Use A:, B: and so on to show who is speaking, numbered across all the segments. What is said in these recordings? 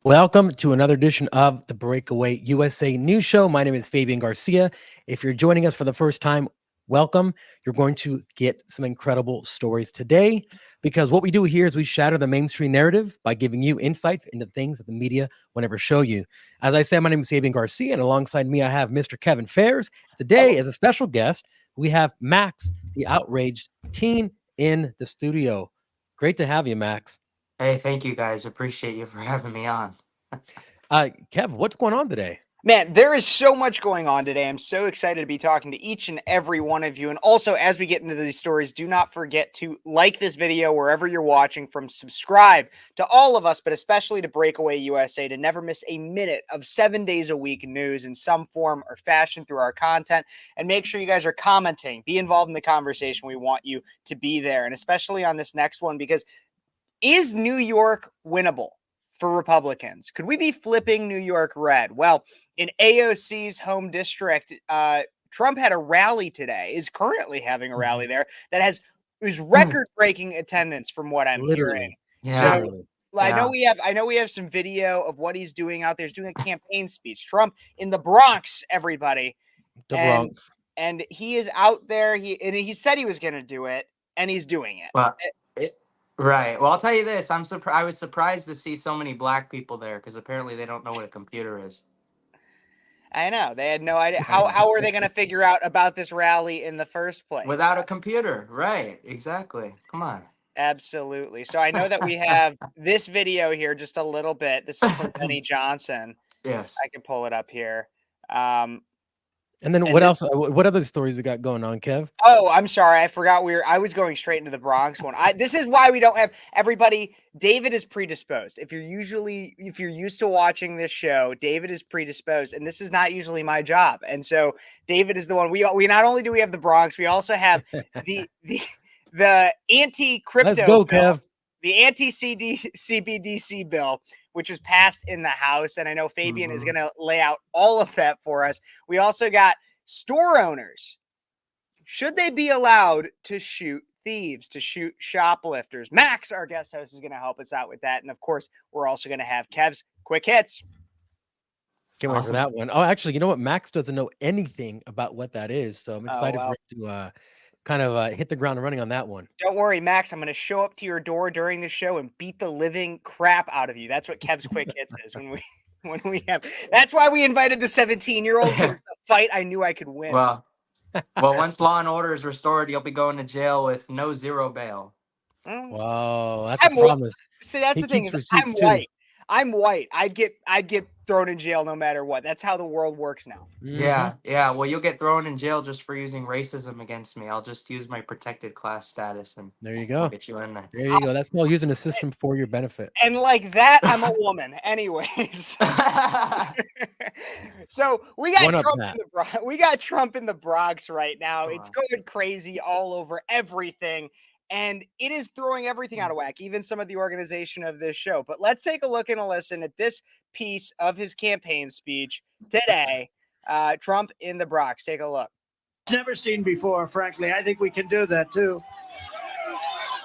A: Welcome to another edition of the Breakaway USA News Show. My name is Fabian Garcia. If you're joining us for the first time, welcome. You're going to get some incredible stories today because what we do here is we shatter the mainstream narrative by giving you insights into things that the media will never show you. As I said, my name is Fabian Garcia, and alongside me, I have Mr. Kevin Fairs. Today, as a special guest, we have Max, the outraged teen, in the studio. Great to have you, Max.
B: Hey, thank you guys. Appreciate you for having me on.
A: Kev, what's going on today?
C: Man, there is so much going on today. I'm so excited to be talking to each and every one of you. And also, as we get into these stories, do not forget to like this video wherever you're watching from, subscribe to all of us, but especially to Breakaway USA to never miss a minute of 7 days a week news in some form or fashion through our content. And make sure you guys are commenting. Be involved in the conversation. We want you to be there. And especially on this next one, because is New York winnable for Republicans? Could we be flipping New York red? Well, in AOC's home district, Trump had a rally today, is currently having a rally there that is record-breaking attendance from what I'm hearing.
B: Yeah.
C: So I know we have some video of what he's doing out there. He's doing a campaign speech. Trump in the Bronx, everybody.
A: Bronx.
C: And he is out there. He said he was going to do it, and he's doing it.
B: Well, right. Well, I'll tell you this. I was surprised to see so many black people there because apparently they don't know what a computer is.
C: I know. They had no idea. How were they going to figure out about this rally in the first place?
B: Without a computer. Right. Exactly. Come on.
C: Absolutely. So I know that we have this video here just a little bit. This is from Benny Johnson.
B: Yes.
C: I can pull it up here.
A: And then what else? What other stories we got going on, Kev?
C: Oh, I'm sorry. I forgot I was going straight into the Bronx one. This is why we don't have everybody. David is predisposed. If you're used to watching this show, David is predisposed, and this is not usually my job. And so David is the one. We not only do we have the Bronx, we also have the anti-crypto.
A: Let's go,
C: bill,
A: Kev.
C: the anti-CBDC bill, which was passed in the House. And I know Fabian is going to lay out all of that for us. We also got store owners. Should they be allowed to shoot thieves, to shoot shoplifters? Max, our guest host, is going to help us out with that. And of course, we're also going to have Kev's quick hits.
A: Can't wait for that one. Oh, actually, you know what? Max doesn't know anything about what that is. So I'm excited for him to kind of hit the ground running on that one.
C: Don't worry, Max. I'm going to show up to your door during the show and beat the living crap out of you. That's what Kev's quick hits is when we have. That's why we invited the 17-year-old to the fight. I knew I could win.
B: Well, once law and order is restored, you'll be going to jail with no zero bail.
A: Wow, that's a promise.
C: See, that's the thing is, I'm white. I'm white. I'd get thrown in jail no matter what. That's how the world works now.
B: Yeah. Well, you'll get thrown in jail just for using racism against me. I'll just use my protected class status, and
A: there you go.
B: I'll get you in there.
A: There you go. That's called using the system for your benefit.
C: And like that, I'm a woman. Anyways. So we got Trump in the Bronx right now. It's going crazy all over everything. And it is throwing everything out of whack, even some of the organization of this show. But let's take a look and a listen at this piece of his campaign speech today. Trump in the Bronx. Take a look.
D: Never seen before, frankly. I think we can do that, too.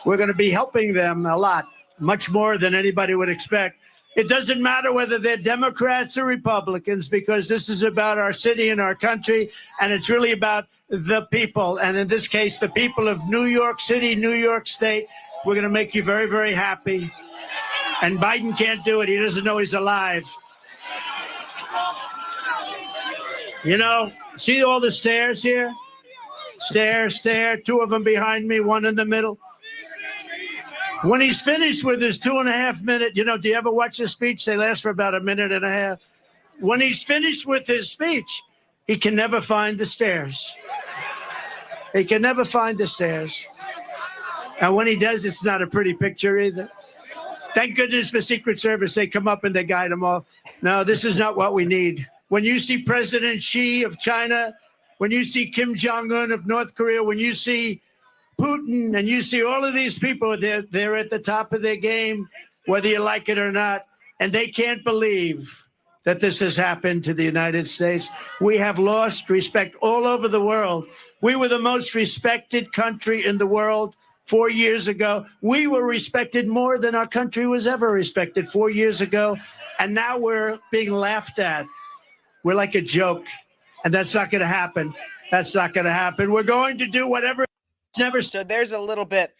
D: We're going to be helping them a lot, much more than anybody would expect. It doesn't matter whether they're Democrats or Republicans, because this is about our city and our country, and it's really about the people, and in this case, the people of New York City, New York State. We're going to make you very, very happy. And Biden can't do it. He doesn't know he's alive. You know, see all the stairs here? Stair, two of them behind me, one in the middle. When he's finished with his 2.5 minute, do you ever watch a speech? They last for about 1.5 minutes. When he's finished with his speech, he can never find the stairs. He can never find the stairs. And when he does, it's not a pretty picture either. Thank goodness for Secret Service. They come up and they guide them all. No, this is not what we need. When you see President Xi of China, when you see Kim Jong-un of North Korea, when you see Putin and you see all of these people, they're at the top of their game, whether you like it or not. And they can't believe that this has happened to the United States. We have lost respect all over the world. We were the most respected country in the world 4 years ago. We were respected more than our country was ever respected 4 years ago. And now we're being laughed at. We're like a joke. And that's not going to happen. That's not going to happen. We're going to do whatever. Never.
C: So there's a little bit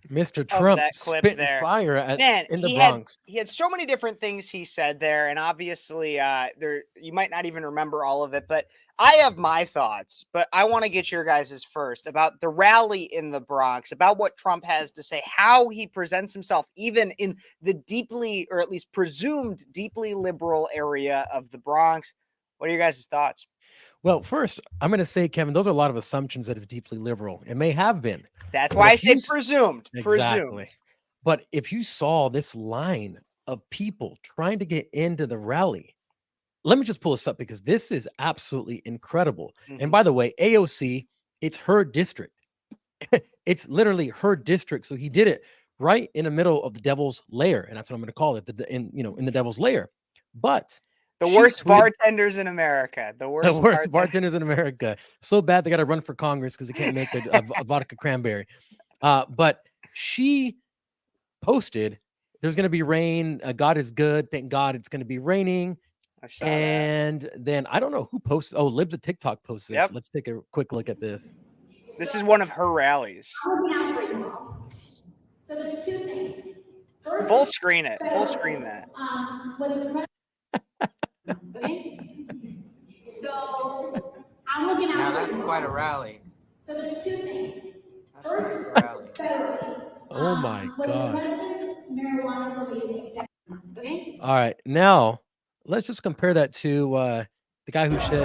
A: Mr.
C: of
A: Trump
C: that clip
A: spitting
C: there.
A: fire in the
C: he
A: Bronx.
C: He had so many different things he said there, and obviously, there you might not even remember all of it. But I have my thoughts. But I want to get your guys' first about the rally in the Bronx, about what Trump has to say, how he presents himself, even in the deeply, or at least presumed deeply liberal area of the Bronx. What are your guys' thoughts?
A: Well, first, I'm going to say, Kevin, those are a lot of assumptions that it's deeply liberal. It may have been.
C: That's
A: But
C: why I
A: if
C: say
A: you
C: presumed.
A: Exactly.
C: Presumed.
A: But if you saw this line of people trying to get into the rally, let me just pull this up because this is absolutely incredible. And by the way, AOC, it's her district. It's literally her district. So he did it right in the middle of the devil's lair, and that's what I'm going to call it, in the devil's lair. But
C: the
A: she
C: worst
A: tweeted-
C: bartenders in America. The worst
A: bartenders in America. So bad they got to run for Congress because they can't make a vodka cranberry. But she posted, "There's going to be rain. God is good. Thank God it's going to be raining."
C: I saw
A: And then I don't know who posted. Oh, Libs of TikTok posted this.
C: Yep.
A: Let's take a quick look at this.
C: This is one of her rallies.
E: So there's two things. First,
C: Full screen it. Full screen that.
E: when the president, okay? So I'm looking
B: Now
E: out.
B: that's quite a rally.
E: So there's two things.
B: That's
E: First,
B: quite a rally.
E: federally.
A: Oh my
E: when
A: God.
E: the president's marijuana-related executive, okay?
A: All right, now let's just compare that to the guy who said.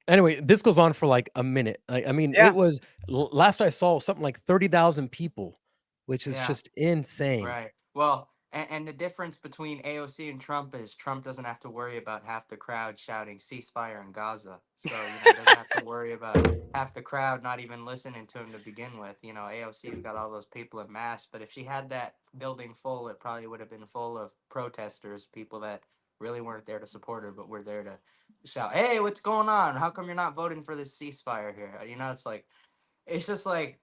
A: Anyway, this goes on for like a minute. I mean,
C: Yeah.
A: it was last I saw something like 30,000 people, which is
B: Yeah.
A: just insane.
B: Right. Well, and the difference between AOC and Trump is Trump doesn't have to worry about half the crowd shouting ceasefire in Gaza. So, doesn't have to worry about half the crowd not even listening to him to begin with. AOC's got all those people in mass, but if she had that building full, it probably would have been full of protesters, people that really weren't there to support her, but were there to shout, "Hey, what's going on? How come you're not voting for this ceasefire here?" It's just like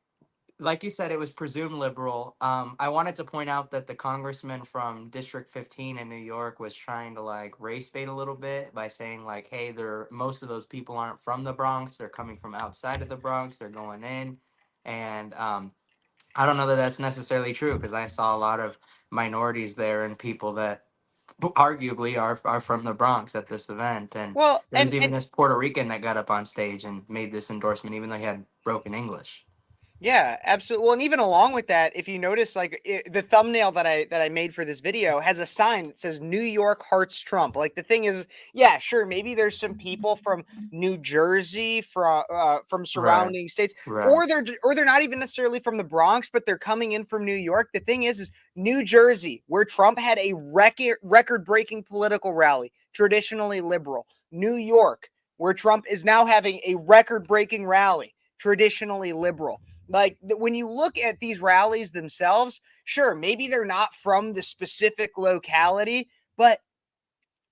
B: you said, it was presumed liberal. I wanted to point out that the congressman from District 15 in New York was trying to race bait a little bit by saying hey, most of those people aren't from the Bronx. They're coming from outside of the Bronx. They're going in. And I don't know that that's necessarily true because I saw a lot of minorities there and people that arguably are from the Bronx at this event. And
C: Well,
B: there was even this Puerto Rican that got up on stage and made this endorsement, even though he had broken English.
C: yeah, absolutely. Well, and even along with that, if you notice, the thumbnail that I made for this video has a sign that says "New York Hearts Trump." Like the thing is, yeah, sure, maybe there's some people from New Jersey, from surrounding states,
B: Right.
C: or they're not even necessarily from the Bronx, but they're coming in from New York. The thing is New Jersey, where Trump had a record-breaking political rally, traditionally liberal. New York, where Trump is now having a record-breaking rally, traditionally liberal. When you look at these rallies themselves, sure, maybe they're not from the specific locality, but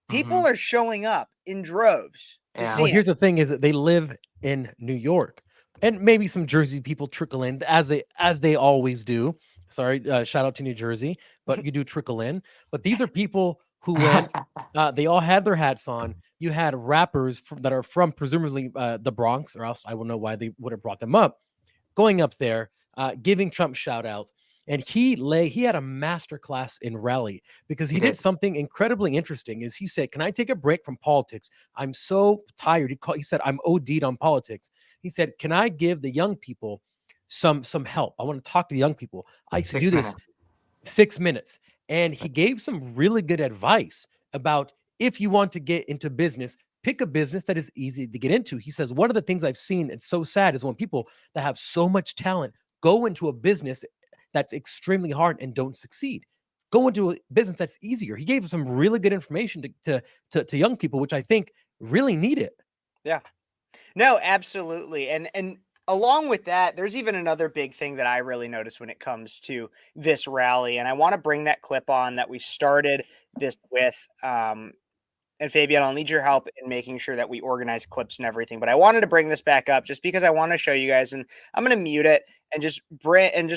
C: people are showing up in droves to
B: Yeah.
C: see
A: Well,
C: it.
A: here's the thing: is that they live in New York, and maybe some Jersey people trickle in as they always do. Sorry, shout out to New Jersey, but you do trickle in. But these are people who went. They all had their hats on. You had rappers that are from presumably the Bronx, or else I will know why they would have brought them up. Going up there, giving Trump shout outs. And he had a master class in rally because he did something incredibly interesting. Is he said, "Can I take a break from politics? I'm so tired." He said, "I'm OD'd on politics." He said, "Can I give the young people some help? I want to talk to the young people. I used to do this 6 minutes." And he gave some really good advice about if you want to get into business, pick a business that is easy to get into. He says, one of the things I've seen, it's so sad, is when people that have so much talent go into a business that's extremely hard and don't succeed. Go into a business that's easier. He gave some really good information to young people, which I think really need it.
C: Yeah. No, absolutely. And along with that, there's even another big thing that I really noticed when it comes to this rally. And I want to bring that clip on that we started this with. And Fabian, I'll need your help in making sure that we organize clips and everything. But I wanted to bring this back up just because I want to show you guys, and I'm going to mute it and just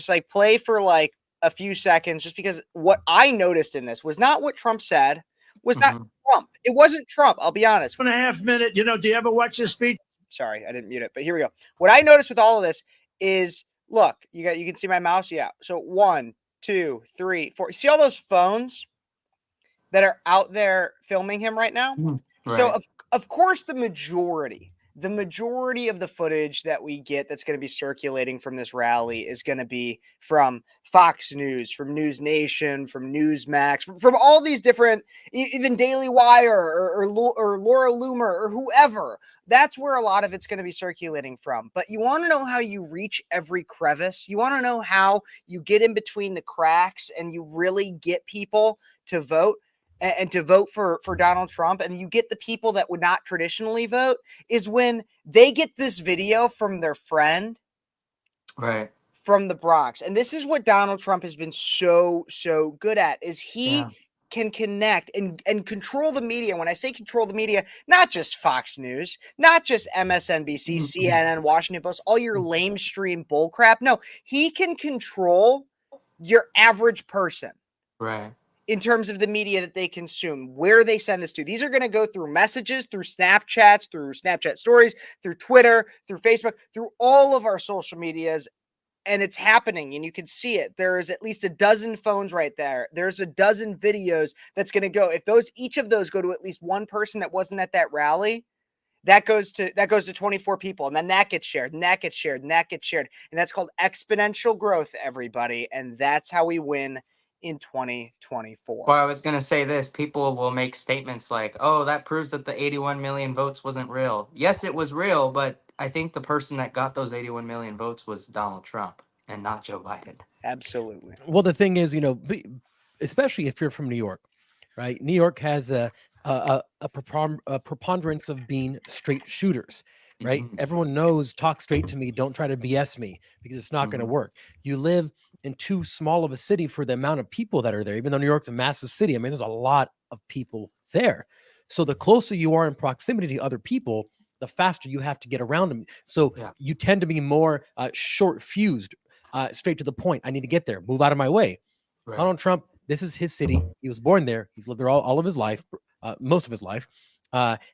C: like play for like a few seconds, just because what I noticed in this was not what Trump said, was not Trump. It wasn't Trump. I'll be honest.
D: 2.5 minutes. You know, do you ever watch this speech?
C: Sorry, I didn't mute it, but here we go. What I noticed with all of this is, look, you can see my mouse. Yeah. So 1, 2, 3, 4. See all those phones that are out there filming him right now?
B: Right.
C: So of course the majority of the footage that we get that's going to be circulating from this rally is going to be from Fox News, from News Nation, from Newsmax, from all these different, even Daily Wire or Laura Loomer or whoever. That's where a lot of it's going to be circulating from. But you want to know how you reach every crevice? You want to know how you get in between the cracks and you really get people to vote? And to vote for Donald Trump, and you get the people that would not traditionally vote, is when they get this video from their friend,
B: right,
C: from the Bronx. And this is what Donald Trump has been so good at, is he can connect and control the media. When I say control the media, not just Fox News, not just MSNBC, CNN, Washington Post, all your lamestream bullcrap. No, he can control your average person.
B: right,
C: In terms of the media that they consume, where they send us to. These are going to go through messages, through Snapchats, through Snapchat stories, through Twitter, through Facebook, through all of our social medias. And it's happening, and you can see it. There is at least a dozen phones right there. There's a dozen videos that's going to go. If each of those go to at least one person that wasn't at that rally, that goes to 24 people, and then that gets shared, and that gets shared, and that gets shared. And that's called exponential growth, everybody. And that's how we win in 2024.
B: Well, I was going to say this. People will make statements like, oh, that proves that the 81 million votes wasn't real. Yes, it was real, but I think the person that got those 81 million votes was Donald Trump and not Joe Biden.
C: Absolutely.
A: Well, the thing is, especially if you're from New York, right? New York has a preponderance of being straight shooters, right? Everyone knows, talk straight to me, don't try to BS me, because it's not going to work. You live in too small of a city for the amount of people that are there, even though New York's a massive city. I mean, there's a lot of people there. So the closer you are in proximity to other people, the faster you have to get around them. So you tend to be more short fused, straight to the point. I need to get there, move out of my way. Right. Donald Trump, this is his city. He was born there. He's lived there all of his life, most of his life.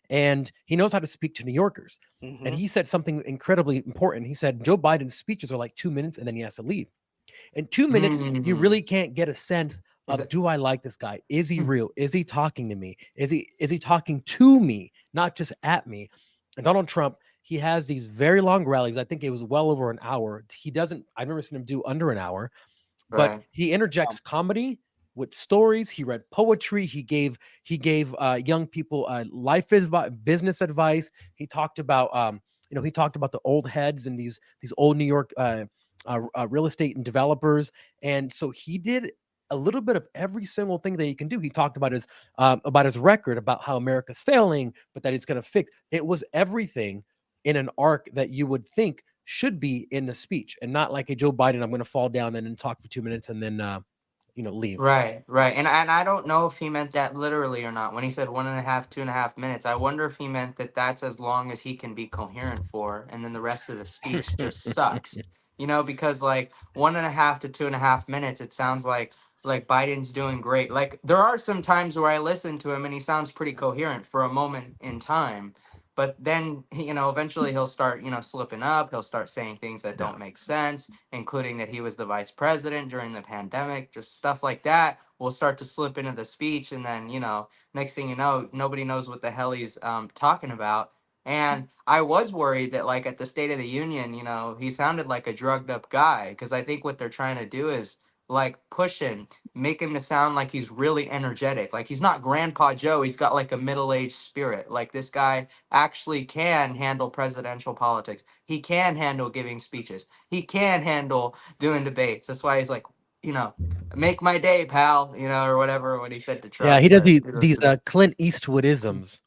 A: And he knows how to speak to New Yorkers. And he said something incredibly important. He said, Joe Biden's speeches are like 2 minutes and then he has to leave. In 2 minutes, you really can't get a sense of, do I like this guy? Is he real? Is he talking to me? Is he talking to me, not just at me? And Donald Trump, he has these very long rallies. I think it was well over an hour. I've never seen him do under an hour, but he interjects comedy with stories. He read poetry. He gave young people business advice. He talked about the old heads and these old New York real estate and developers. And so he did a little bit of every single thing that he can do. He talked about his record, about how America's failing, but that he's going to fix. It was everything in an arc that you would think should be in the speech, and not like a Joe Biden, I'm going to fall down and then talk for 2 minutes and then leave.
B: Right. And I don't know if he meant that literally or not. When he said 1.5, 2.5 minutes, I wonder if he meant that that's as long as he can be coherent for, and then the rest of the speech just sucks. Because like 1.5 to 2.5 minutes, it sounds like Biden's doing great. Like there are some times where I listen to him and he sounds pretty coherent for a moment in time. But then, eventually he'll start, slipping up. He'll start saying things that don't make sense, including that he was the vice president during the pandemic. Just stuff like that will start to slip into the speech. And then, next thing you know, nobody knows what the hell he's talking about. And I was worried that, like, at the State of the Union, he sounded like a drugged up guy, because I think what they're trying to do is like push him, make him to sound like he's really energetic. Like he's not Grandpa Joe. He's got like a middle-aged spirit. Like this guy actually can handle presidential politics. He can handle giving speeches. He can handle doing debates. That's why he's like, make my day, pal, or whatever, when he said to Trump.
A: Yeah, he does these Clint Eastwoodisms.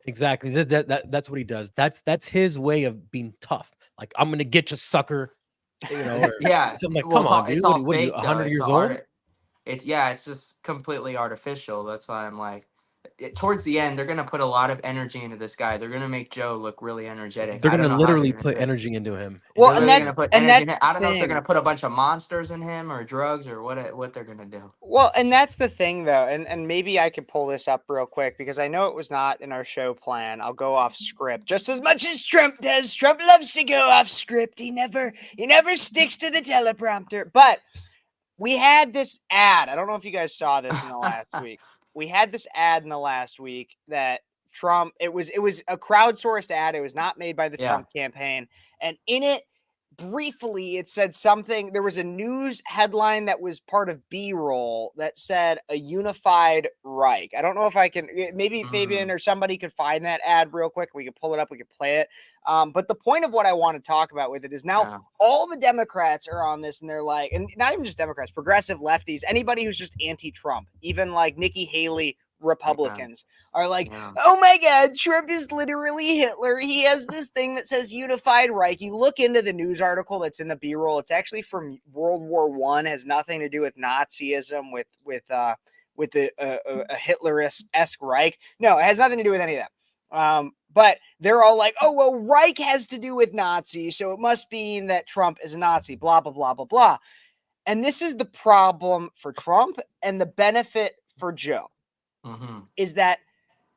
A: Exactly. That's what he does. That's his way of being tough. Like, I'm gonna get you, sucker. You know, or
B: Yeah.
A: something like,
B: Well,
A: come on,
B: it's
A: dude.
B: all
A: What are you,
B: fake though.
A: 100
B: It's
A: years
B: a
A: old?
B: art. It's just completely artificial. That's why I'm like, towards the end, they're gonna put a lot of energy into this guy. They're gonna make Joe look really energetic.
A: They're
B: I don't
A: gonna
B: know how they're
A: literally
B: gonna
A: put
B: do it.
A: energy into him.
C: Well,
B: They're
C: and
B: really gonna
C: that
B: put
C: and
B: energy
C: that's
B: in it.
C: the
B: I don't know if they're gonna
C: thing.
B: put a bunch of monsters in him or drugs or what they're gonna do.
C: Well, and that's the thing though, and maybe I could pull this up real quick because I know it was not in our show plan. I'll go off script just as much as Trump does. Trump loves to go off script. He never sticks to the teleprompter. But we had this ad. I don't know if you guys saw this in the last week. We had this ad in the last week that Trump, it was a crowdsourced ad. It was not made by the
B: Yeah.
C: Trump campaign. And in it, briefly, it said something. There was a news headline that was part of B-roll that said a unified Reich. I don't know if I can, maybe Fabian or somebody could find that ad real quick. We could pull it up. We could play it. But the point of what I want to talk about with it is now
B: Yeah.
C: all the Democrats are on this and they're like, and not even just Democrats, progressive lefties, anybody who's just anti-Trump, even like Nikki Haley Republicans are like,
B: Yeah.
C: oh my God, Trump is literally Hitler. He has this thing that says unified Reich. You look into the news article that's in the B-roll. It's actually from World War I. Has nothing to do with Nazism, with a Hitler-esque Reich. No, it has nothing to do with any of that. But they're all like, oh, well, Reich has to do with Nazis, so it must mean that Trump is a Nazi, blah, blah, blah, blah, blah. And this is the problem for Trump and the benefit for Joe. Is that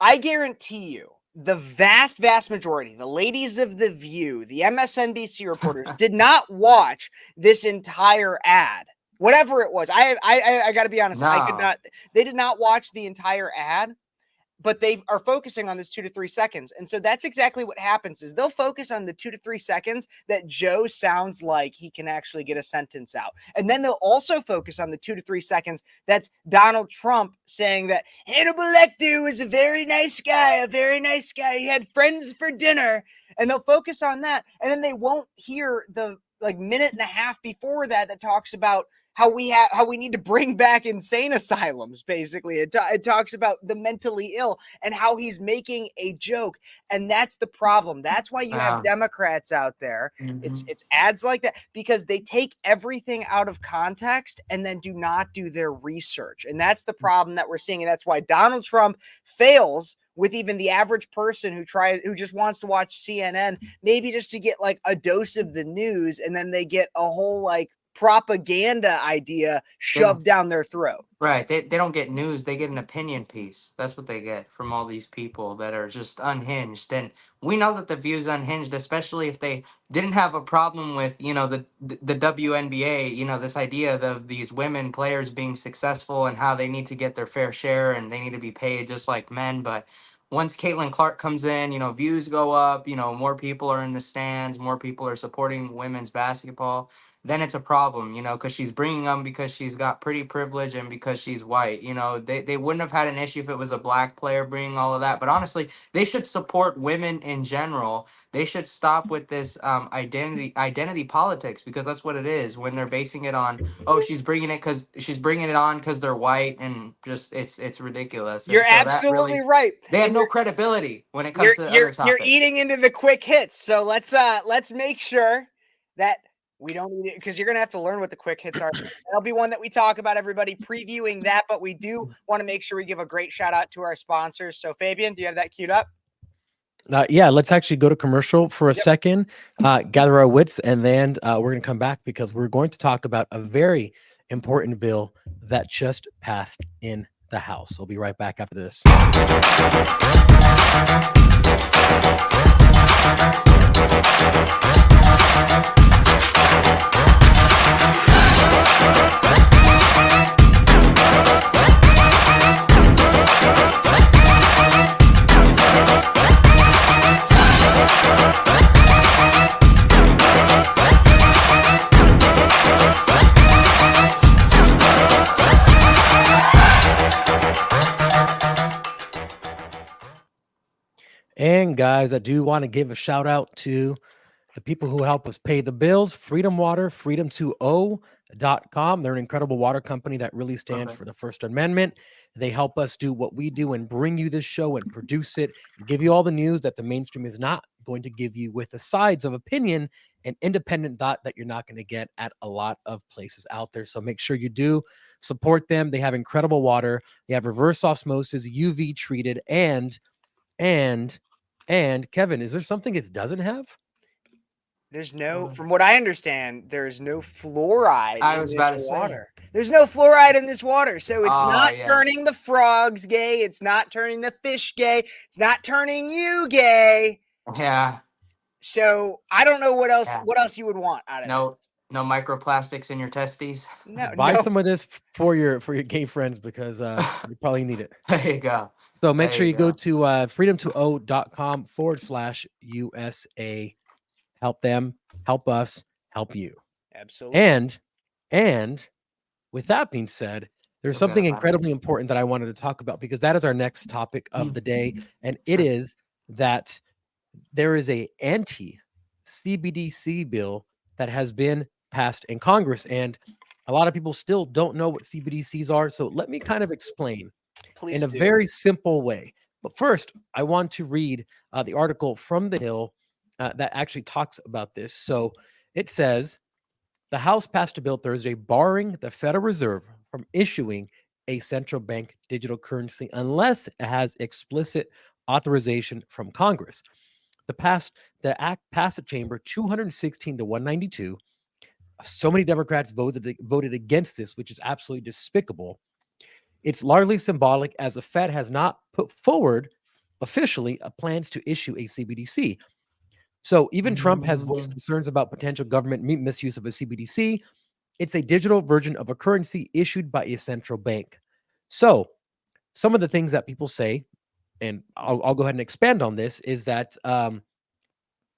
C: I guarantee you the vast majority, the ladies of The View, the MSNBC reporters did not watch this entire ad, whatever it was. I got to be honest. I could
B: No.
C: not, they did not watch the entire ad, but they are focusing on this 2 to 3 seconds. And so that's exactly what happens is they'll focus on the 2 to 3 seconds that Joe sounds like he can actually get a sentence out. And then they'll also focus on the 2 to 3 seconds that's Donald Trump saying that Hannibal Lecter was a very nice guy. He had friends for dinner. And they'll focus on that. And then they won't hear the like minute and a half before that talks about how we need to bring back insane asylums. Basically, it talks about the mentally ill and how he's making a joke, and that's the problem. That's why you have Democrats out there. It's ads like that because they take everything out of context and then do not do their research, and that's the problem that we're seeing, and that's why Donald Trump fails with even the average person who just wants to watch CNN, maybe just to get like a dose of the news, and then they get a whole like propaganda idea shoved down their throat.
B: Right. They don't get news. They get an opinion piece. That's what they get from all these people that are just unhinged. And we know that The View's unhinged, especially if they didn't have a problem with, the WNBA, this idea of these women players being successful and how they need to get their fair share and they need to be paid just like men. But once Caitlyn Clark comes in, views go up, more people are in the stands, more people are supporting women's basketball. Then it's a problem, because she's bringing them because she's got pretty privilege and because she's white. They wouldn't have had an issue if it was a black player bringing all of that. But honestly, they should support women in general. They should stop with this identity politics because that's what it is when they're basing it on, she's bringing it on because they're white and just it's ridiculous.
C: You're
B: And so
C: absolutely right.
B: They have no credibility when it comes to other topics.
C: You're eating into the quick hits. So let's make sure that we don't need it because you're going to have to learn what the quick hits are. That'll be one that we talk about, everybody previewing that. But we do want to make sure we give a great shout out to our sponsors. So Fabian, do you have that queued up?
A: Yeah, let's actually go to commercial for a second, gather our wits, and then we're going to come back because we're going to talk about a very important bill that just passed in the House. We'll be right back after this. And guys, I do want to give a shout out to the people who help us pay the bills, Freedom Water, freedom20.com. They're an incredible water company that really stands
B: Okay.
A: for the First Amendment. They help us do what we do and bring you this show and produce it and give you all the news that the mainstream is not going to give you, with the sides of opinion and independent thought that you're not going to get at a lot of places out there. So make sure you do support them. They have incredible water. They have reverse osmosis, UV treated, and Kevin, is there something it doesn't have?
C: There's from what I understand, there's no fluoride
B: I
C: in
B: was
C: this
B: about to say.
C: water. There's no fluoride in this water. So it's
B: Oh,
C: not
B: yes.
C: turning the frogs gay. It's not turning the fish gay. It's not turning you gay.
B: Yeah.
C: So I don't know what else
B: Yeah.
C: you would want out of it.
B: No microplastics in your testes.
A: Buy some of this for your gay friends because you probably need it.
B: There you go.
A: So make
B: There
A: sure
B: you
A: you go
B: go.
A: to freedom20.com/USA. Help them, help us, help you.
C: Absolutely.
A: And with that being said, there's
B: Forgot
A: something
B: about it.
A: incredibly important that I wanted to talk about, because that is our next topic of the day. And it
B: Sure.
A: is that there is a anti-CBDC bill that has been passed in Congress. And a lot of people still don't know what CBDCs are. So let me kind of explain
C: Please
A: in a
C: do.
A: very simple way. But first, I want to read the article from The Hill that actually talks about this. So it says, the House passed a bill Thursday barring the Federal Reserve from issuing a central bank digital currency unless it has explicit authorization from Congress. The act passed the chamber 216 to 192. So many Democrats voted against this, which is absolutely despicable. It's largely symbolic, as the Fed has not put forward officially plans to issue a CBDC. So even Trump has voiced concerns about potential government misuse of a CBDC. It's a digital version of a currency issued by a central bank. So some of the things that people say, and I'll go ahead and expand on this, is that a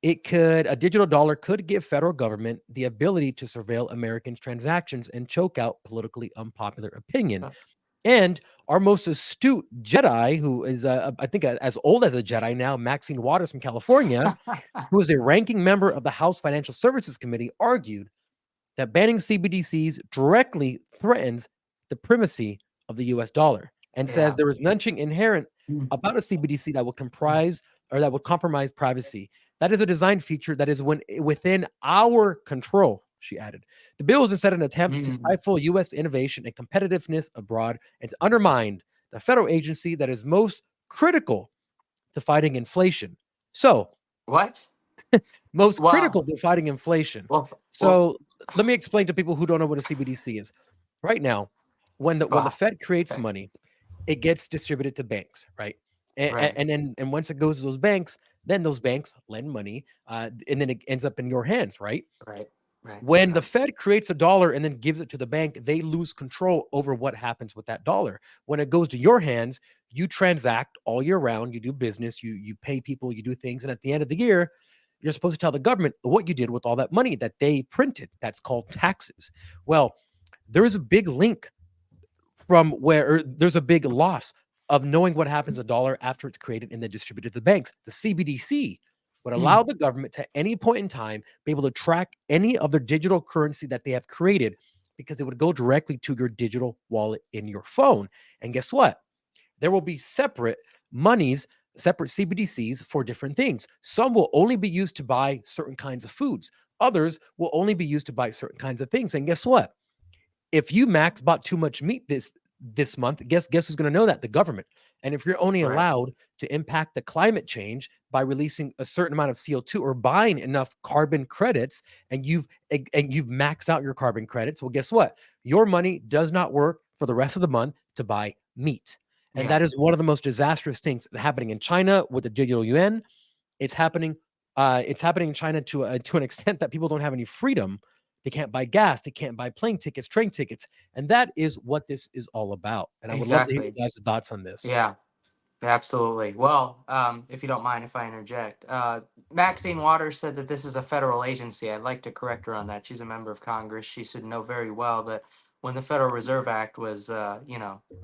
A: digital dollar could give federal government the ability to surveil Americans' transactions and choke out politically unpopular opinion. And our most astute Jedi, who is, I think, as old as a Jedi now, Maxine Waters from California, who is a ranking member of the House Financial Services Committee, argued that banning CBDCs directly threatens the primacy of the US dollar, and says there is nothing inherent about a CBDC that would compromise privacy. That is a design feature that is within our control, she added. The bill is instead an attempt to stifle U.S. innovation and competitiveness abroad and to undermine the federal agency that is most critical to fighting inflation. So,
B: What?
A: critical to fighting inflation. So let me explain to people who don't know what a CBDC is. Right now, when the Fed creates money, it gets distributed to banks, right? And once it goes to those banks, then those banks lend money, and then it ends up in your hands, right?
B: Right.
A: When the Fed creates a dollar and then gives it to the bank, they lose control over what happens with that dollar. When it goes to your hands, you transact all year round, you do business, you pay people, you do things, and at the end of the year, you're supposed to tell the government what you did with all that money that they printed. That's called taxes. Well, there is a big link there's a big loss of knowing what happens to a dollar after it's created and then distributed to the banks. The CBDC would allow the government to any point in time be able to track any of their digital currency that they have created, because it would go directly to your digital wallet in your phone. And guess what? There will be separate monies, separate CBDCs for different things. Some will only be used to buy certain kinds of foods. Others will only be used to buy certain kinds of things. And guess what? If you bought too much meat this month, guess who's going to know that? The government. And if you're only allowed to impact the climate change by releasing a certain amount of CO2 or buying enough carbon credits, and you've maxed out your carbon credits, well, guess what? Your money does not work for the rest of the month to buy meat. And that is one of the most disastrous things happening in China with the digital yuan. It's happening in China to an extent that people don't have any freedom. They can't buy gas. They can't buy plane tickets, train tickets. And that is what this is all about. And I would love to hear you guys' thoughts on this.
B: Yeah, absolutely. Well, if you don't mind if I interject, Maxine Waters said that this is a federal agency. I'd like to correct her on that. She's a member of Congress. She should know very well that when the Federal Reserve Act was,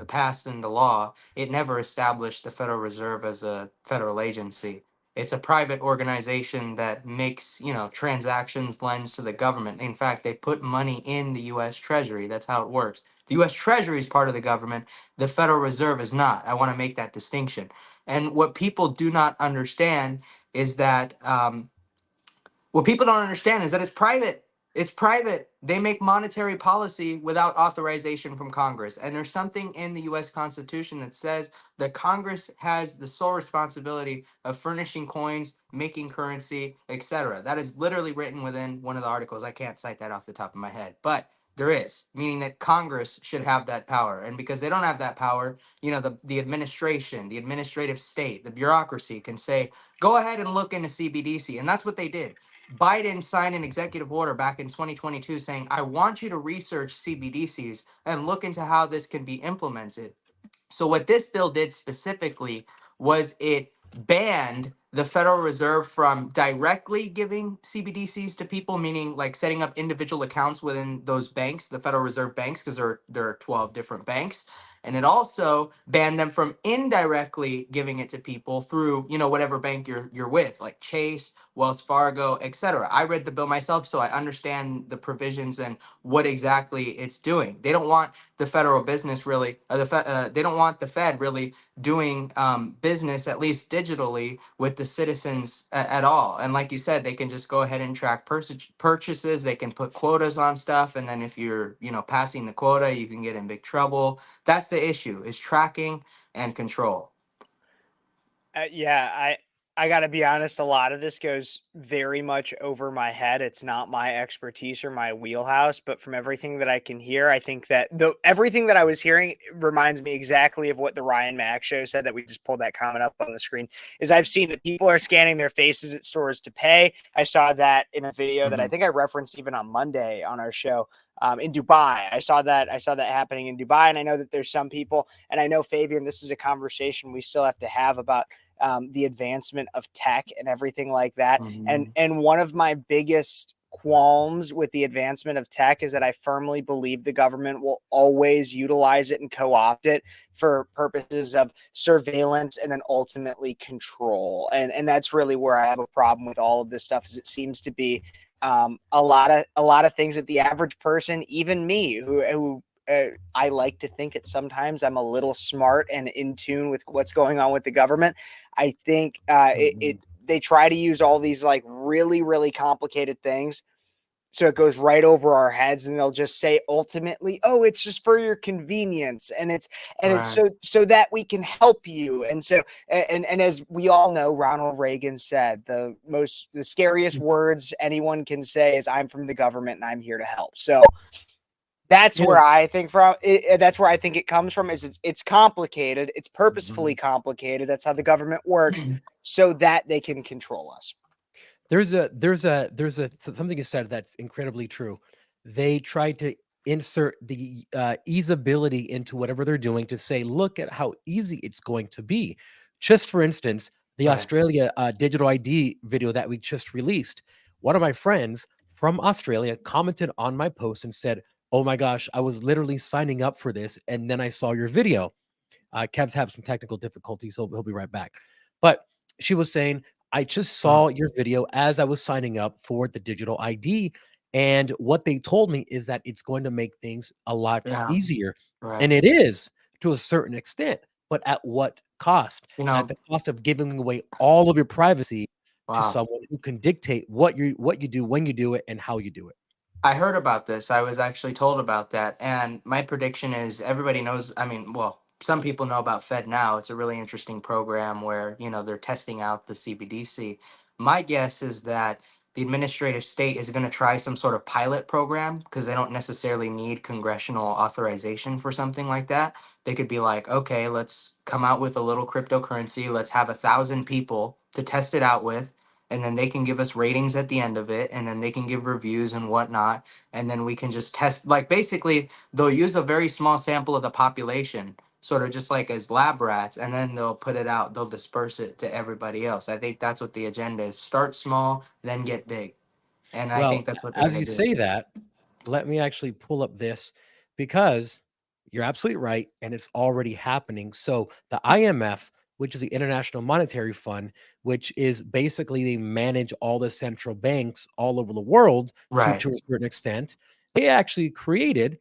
B: passed into law, it never established the Federal Reserve as a federal agency. It's a private organization that makes, you know, transactions lends to the government. In fact, they put money in the US Treasury. That's how it works. The US Treasury is part of the government. The Federal Reserve is not. I want to make that distinction. And what people do not understand is that what people don't understand is that it's private. It's private. They make monetary policy without authorization from Congress. And there's something in the US Constitution that says that Congress has the sole responsibility of furnishing coins, making currency, etc. That is literally written within one of the articles. I can't cite that off the top of my head, but there is, meaning that Congress should have that power. And because they don't have that power, you know, the administration, the administrative state, the bureaucracy can say, go ahead and look into CBDC. And that's what they did. Biden signed an executive order back in 2022 saying, I want you to research CBDCs and look into how this can be implemented. So, what this bill did specifically was it banned the Federal Reserve from directly giving CBDCs to people, meaning like setting up individual accounts within those banks, the Federal Reserve banks, because there are 12 different banks. And it also banned them from indirectly giving it to people through, you know, whatever bank you're with, like Chase, Wells Fargo, etc. I read the bill myself, so I understand the provisions and what exactly it's doing. They don't want the federal business really, they don't want the Fed really doing business, at least digitally, with the citizens at all. And like you said, they can just go ahead and track purchases. They can put quotas on stuff, and then if you're, you know, passing the quota, you can get in big trouble. That's the issue: is tracking and control.
C: Yeah, I got to be honest, a lot of this goes very much over my head. It's not my expertise or my wheelhouse, but from everything that I can hear, I think that everything that I was hearing reminds me exactly of what the Ryan Mack show said, that we just pulled that comment up on the screen. Is I've seen that people are scanning their faces at stores to pay. I saw that in a video that I think I referenced even on Monday on our show. In Dubai, I saw that happening in Dubai, and I know that there's some people, and I know, Fabian, this is a conversation we still have to have about the advancement of tech and everything like that. And one of my biggest qualms with the advancement of tech is that I firmly believe the government will always utilize it and co-opt it for purposes of surveillance and then ultimately control. And that's really where I have a problem with all of this stuff, is it seems to be a lot of things that the average person, even me, who I like to think that sometimes I'm a little smart and in tune with what's going on with the government. I think they try to use all these like really, really complicated things, so it goes right over our heads, and they'll just say ultimately, oh, it's just for your convenience, and it's so that we can help you. And so and as we all know, Ronald Reagan said the scariest words anyone can say is, I'm from the government and I'm here to help. So that's where I think that's where I think it comes from, is it's complicated. It's purposefully complicated. That's how the government works, so that they can control us.
A: There's something you said that's incredibly true. They try to insert the easeability into whatever they're doing to say, look at how easy it's going to be. Just for instance, the Australia digital ID video that we just released. One of my friends from Australia commented on my post and said, oh my gosh, I was literally signing up for this, and then I saw your video. Kev's having some technical difficulties, so he'll be right back. But she was saying, I just saw your video as I was signing up for the digital ID. And what they told me is that it's going to make things a lot easier. And it is, to a certain extent, but at what cost?
B: You know,
A: at the cost of giving away all of your privacy to someone who can dictate what you do, when you do it, and how you do it.
B: I heard about this. I was actually told about that. And my prediction is, everybody knows, I mean, well, some people know about FedNow. It's a really interesting program where, you know, they're testing out the CBDC. My guess is that the administrative state is going to try some sort of pilot program, because they don't necessarily need congressional authorization for something like that. They could be like, okay, let's come out with a little cryptocurrency. Let's have 1,000 people to test it out with. And then they can give us ratings at the end of it, and then they can give reviews and whatnot. And then we can just test, like, basically they'll use a very small sample of the population, sort of just like as lab rats, and then they'll put it out, they'll disperse it to everybody else. I think that's what the agenda is: start small, then get big. And I think that's what they're
A: as
B: going
A: you
B: to do.
A: say that, let me actually pull up this, because you're absolutely right, and it's already happening. So the IMF which is the International Monetary Fund, which is basically they manage all the central banks all over the world
B: Right.
A: to a certain extent. They actually created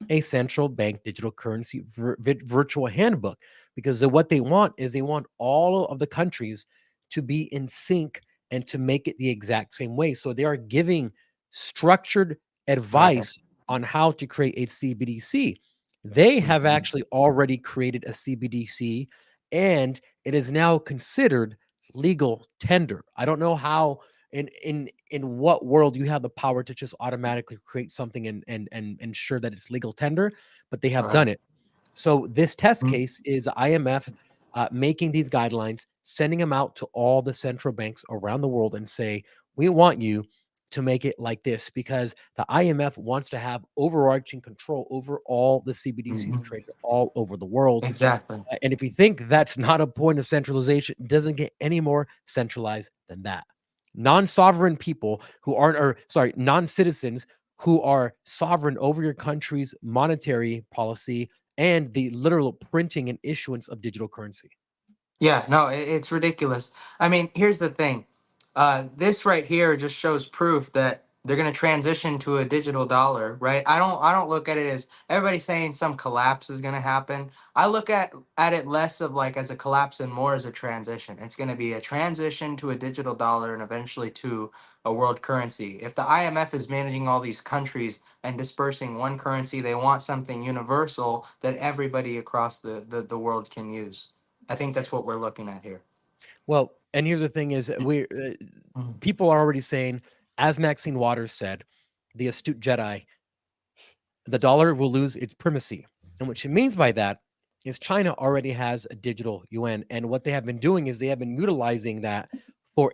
A: a central bank digital currency virtual handbook, because what they want is they want all of the countries to be in sync and to make it the exact same way. So they are giving structured advice on how to create a CBDC. They have actually already created a CBDC, and it is now considered legal tender. I don't know how in what world you have the power to just automatically create something and ensure that it's legal tender, but they have done it. So this test case is IMF making these guidelines, sending them out to all the central banks around the world and say, we want you to make it like this, because the IMF wants to have overarching control over all the CBDCs traded all over the world.
B: Exactly.
A: And if you think that's not a point of centralization, it doesn't get any more centralized than that. Non-sovereign people who aren't, or sorry, non-citizens who are sovereign over your country's monetary policy and the literal printing and issuance of digital currency.
B: Yeah, no, it's ridiculous. I mean, here's the thing. This right here just shows proof that they're going to transition to a digital dollar, right? I don't look at it as everybody saying some collapse is going to happen. I look at it less of like as a collapse and more as a transition. It's going to be a transition to a digital dollar and eventually to a world currency. If the IMF is managing all these countries and dispersing one currency, they want something universal that everybody across the world can use. I think that's what we're looking at here.
A: Well, and here's the thing is people are already saying, as Maxine Waters said, the astute Jedi, the dollar will lose its primacy. And what she means by that is China already has a digital yuan. And what they have been doing is they have been utilizing that for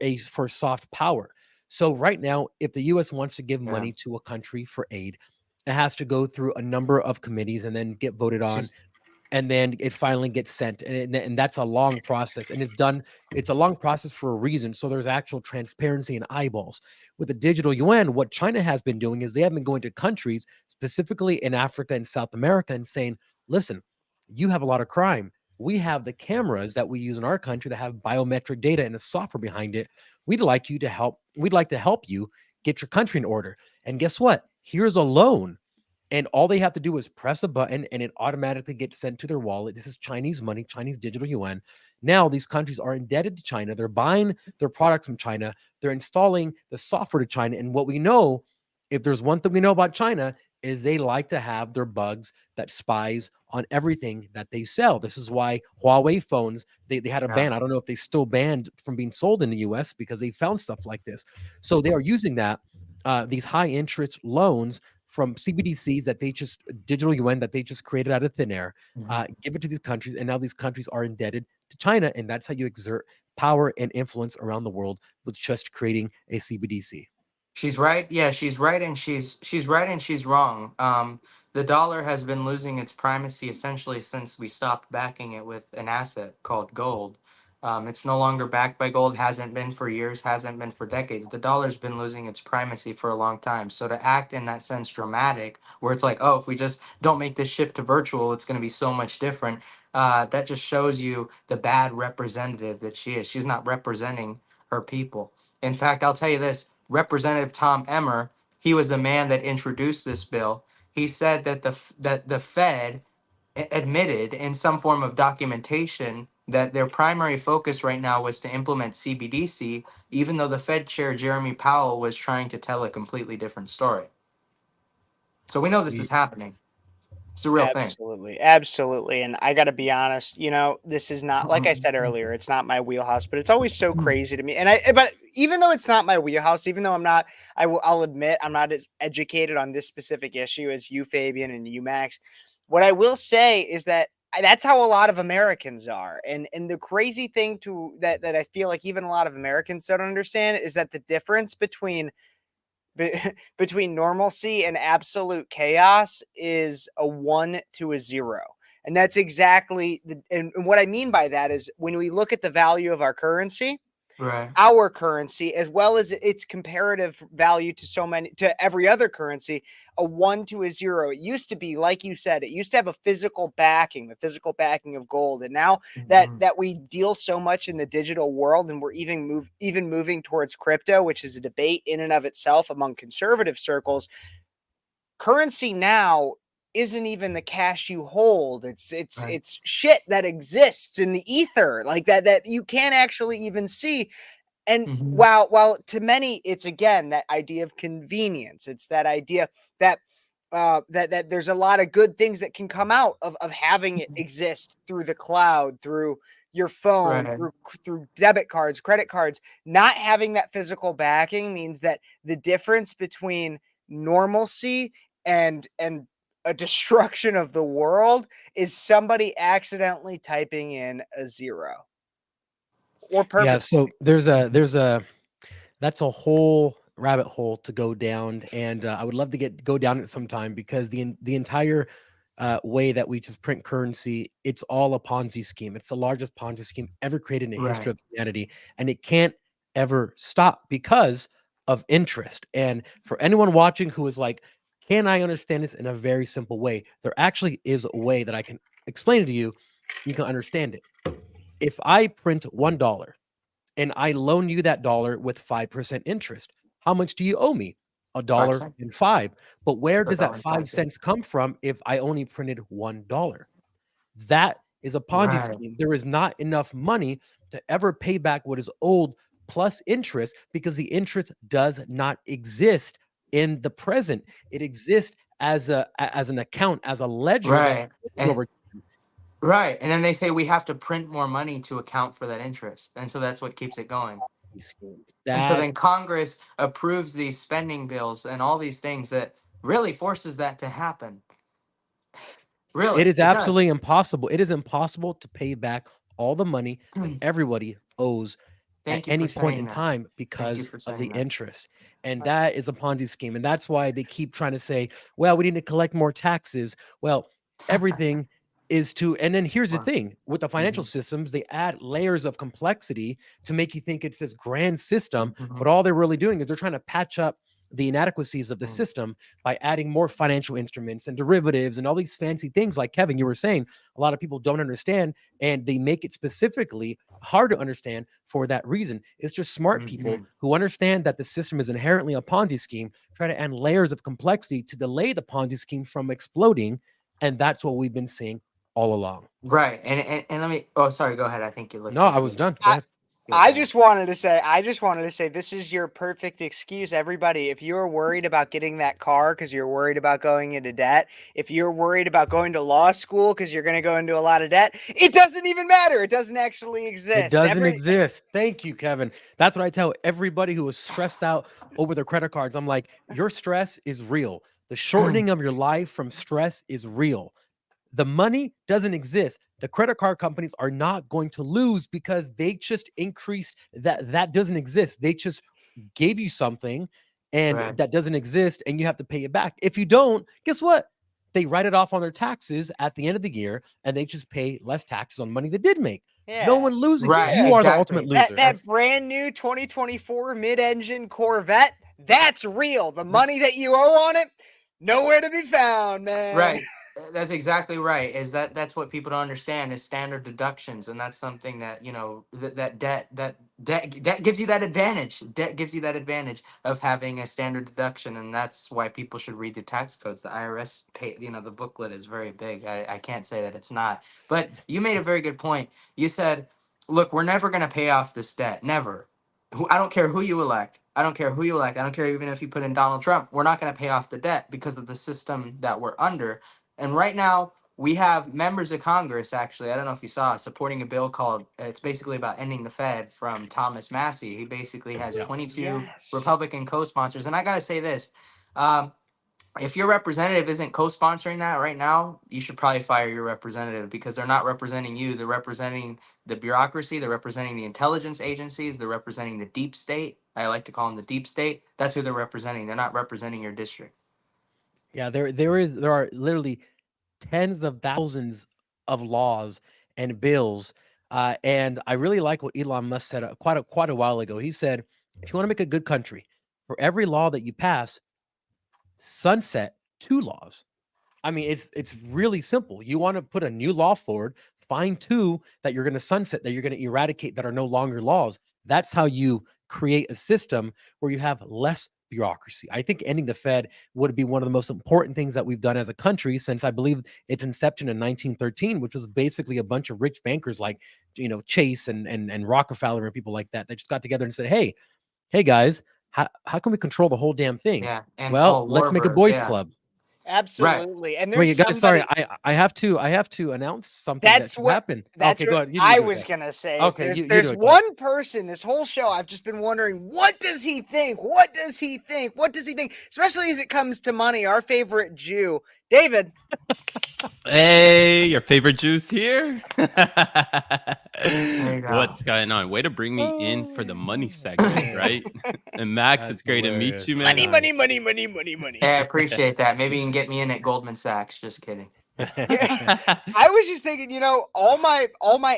A: soft power. So right now, if the US wants to give money to a country for aid, it has to go through a number of committees and then get voted on. And then it finally gets sent, and that's a long process, and it's a long process for a reason. So there's actual transparency and eyeballs. With the digital yuan, what China has been doing is they have been going to countries, specifically in Africa and South America, and saying, listen, you have a lot of crime. We have the cameras that we use in our country that have biometric data and a software behind it. We'd like to help you get your country in order. And guess what? Here's a loan. And all they have to do is press a button and it automatically gets sent to their wallet. This is Chinese money, Chinese digital yuan. Now these countries are indebted to China. They're buying their products from China. They're installing the software to China. And what we know, if there's one thing we know about China, is they like to have their bugs that spies on everything that they sell. This is why Huawei phones, they had a ban. I don't know if they still banned from being sold in the US because they found stuff like this. So they are using that, these high interest loans from CBDCs that they just digital yuan that they just created out of thin air, give it to these countries, and now these countries are indebted to China, and that's how you exert power and influence around the world with just creating a CBDC.
B: She's right. Yeah, she's right, and she's right, and she's wrong. The dollar has been losing its primacy essentially since we stopped backing it with an asset called gold. It's no longer backed by gold, hasn't been for years, hasn't been for decades. The dollar's been losing its primacy for a long time. So to act in that sense dramatic, where it's like, oh, if we just don't make this shift to virtual, it's going to be so much different. That just shows you the bad representative that she is. She's not representing her people. In fact, I'll tell you this, Representative Tom Emmer, he was the man that introduced this bill. He said that the Fed admitted in some form of documentation that their primary focus right now was to implement CBDC, even though the Fed chair Jeremy Powell was trying to tell a completely different story. So we know this is happening. It's a real thing.
C: Absolutely. And I got to be honest, this is not, like I said earlier, it's not my wheelhouse, but it's always so crazy to me. But even though it's not my wheelhouse, even though I'll admit I'm not as educated on this specific issue as you, Fabian, and you, Max. What I will say is that that's how a lot of Americans are. And the crazy thing that I feel like even a lot of Americans don't understand is that the difference between normalcy and absolute chaos is a 1 to a 0. And that's exactly and what I mean by that is when we look at the value of our currency,
B: Right.
C: our currency, as well as its comparative value to every other currency, a 1 to a 0. It used to be, like you said, it used to have a physical backing, the physical backing of gold. And now that we deal so much in the digital world, and we're even moving towards crypto, which is a debate in and of itself among conservative circles, currency now isn't even the cash you hold. It's shit that exists in the ether, like that you can't actually even see. And while to many it's again that idea of convenience, it's that idea that that there's a lot of good things that can come out of having it exist through the cloud, through your phone,
B: Right.
C: through debit cards, credit cards. Not having that physical backing means that the difference between normalcy and a destruction of the world is somebody accidentally typing in a 0 or purpose.
A: Yeah, so there's a that's a whole rabbit hole to go down, and I would love to go down it sometime, because the entire way that we just print currency, it's all a Ponzi scheme. It's the largest Ponzi scheme ever created in the history of humanity, and it can't ever stop because of interest. And for anyone watching who is like, can I understand this in a very simple way? There actually is a way that I can explain it to you. You can understand it. If I print $1 and I loan you that dollar with 5% interest, how much do you owe me? $1.05. But where does that 5 cents come from if I only printed $1? That is a Ponzi scheme. There is not enough money to ever pay back what is owed plus interest, because the interest does not exist in the present. It exists as an account, as a ledger.
B: Right. Right. And then they say we have to print more money to account for that interest. And so that's what keeps it going. And so then Congress approves these spending bills and all these things that really forces that to happen. Really.
A: It is absolutely impossible. It is impossible to pay back all the money that everybody owes at any point in time because of the interest. And that is a Ponzi scheme. And that's why they keep trying to say, well, we need to collect more taxes. Well, everything is to, and then here's the thing with the financial systems, they add layers of complexity to make you think it's this grand system, but all they're really doing is they're trying to patch up the inadequacies of the system by adding more financial instruments and derivatives and all these fancy things. Like Kevin, you were saying, a lot of people don't understand, and they make it specifically hard to understand for that reason. It's just smart people who understand that the system is inherently a Ponzi scheme, try to add layers of complexity to delay the Ponzi scheme from exploding. And that's what we've been seeing all along.
B: Right. And let me, sorry, go ahead. I think you looked.
A: No, I was done. Go ahead.
C: I just wanted to say this is your perfect excuse, everybody. If you're worried about getting that car because you're worried about going into debt, if you're worried about going to law school because you're going to go into a lot of debt, it doesn't even matter. It doesn't actually exist.
A: It doesn't exist. Thank you, Kevin. That's what I tell everybody who is stressed out over their credit cards. I'm like, your stress is real. The shortening of your life from stress is real. The money doesn't exist. The credit card companies are not going to lose because they just increased that doesn't exist. They just gave you something and that doesn't exist, and you have to pay it back. If you don't, guess what? They write it off on their taxes at the end of the year, and they just pay less taxes on money they did make. Yeah. No one losing.
B: Right,
A: You are the ultimate loser.
C: That brand new 2024 mid-engine Corvette, that's real. The money that you owe on it, nowhere to be found, man.
B: Right. That's exactly right. That's what people don't understand is standard deductions, and that's something that that debt gives you that advantage. Debt gives you that advantage of having a standard deduction, and that's why people should read the tax codes. The IRS the booklet is very big. I can't say that it's not. But you made a very good point. You said, "Look, we're never going to pay off this debt. Never. I don't care who you elect. I don't care even if you put in Donald Trump. We're not going to pay off the debt because of the system that we're under." And right now, we have members of Congress, actually, I don't know if you saw, supporting a bill called, it's basically about ending the Fed, from Thomas Massey. He basically has 22 Republican co-sponsors. And I got to say this, if your representative isn't co-sponsoring that right now, you should probably fire your representative, because they're not representing you. They're representing the bureaucracy. They're representing the intelligence agencies. They're representing the deep state. I like to call them the deep state. That's who they're representing. They're not representing your district.
A: Yeah, there are literally tens of thousands of laws and bills And I really like what Elon Musk said quite a while ago. He said, if you want to make a good country, for every law that you pass, sunset 2 laws. I mean, it's really simple. You want to put a new law forward, find 2 that you're going to sunset, that you're going to eradicate, that are no longer laws. That's how you create a system where you have less bureaucracy. I think ending the Fed would be one of the most important things that we've done as a country since I believe its inception in 1913, which was basically a bunch of rich bankers like, Chase and Rockefeller and people like that just got together and said, hey guys, how can we control the whole damn thing?
B: Yeah. And
A: Well,
B: Paul
A: let's make a
B: Warburg,
A: boys
B: yeah.
A: club.
C: Absolutely. And
A: Wait,
C: there's
A: you guys, sorry,
C: somebody.
A: I have to announce something that
C: That's
A: just
C: what
A: happened.
C: That's
A: Okay, go
C: what
A: ahead. You
C: I
A: do it,
C: was
A: guys.
C: gonna say.
A: Okay,
C: There's,
A: you
C: there's
A: do it, guys.
C: one person this whole show I've just been wondering, what does he think? What does he think? What does he think? Especially as it comes to money. Our favorite Jew, David.
F: Hey, your favorite Jews here?
B: you go.
F: What's going on? Way to bring me in for the money segment, right? And Max,
A: That's
F: it's great to
A: hilarious.
F: meet you, man.
C: Money.
B: Hey, I appreciate that. Maybe you can get me in at Goldman Sachs. Just kidding.
C: I was just thinking, all my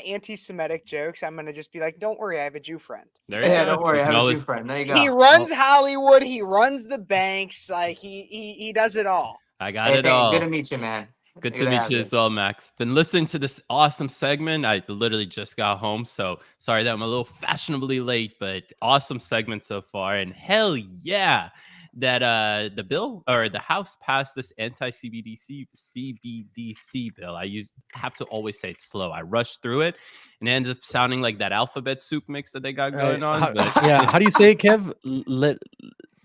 C: anti-Semitic jokes, I'm gonna just be like, don't worry, I have a Jew friend.
F: There you
B: Yeah,
F: go.
B: don't worry. I have a
F: Acknowledge-
B: Jew friend. There you go.
C: He runs Hollywood, he runs the banks, like he does it all.
F: I got
B: Hey,
F: it all.
B: good to meet you, man.
F: Good
B: Good
F: to
B: to
F: meet
B: have
F: you
B: you.
F: as well, Max. Been listening to this awesome segment. I literally just got home, so sorry that I'm a little fashionably late, but awesome segment so far. And hell yeah, that the bill or the House passed this anti-CBDC bill. I have to always say it slow. I rushed through it and it ended up sounding like that alphabet soup mix that they got going on. But
A: How do you say it, Kev?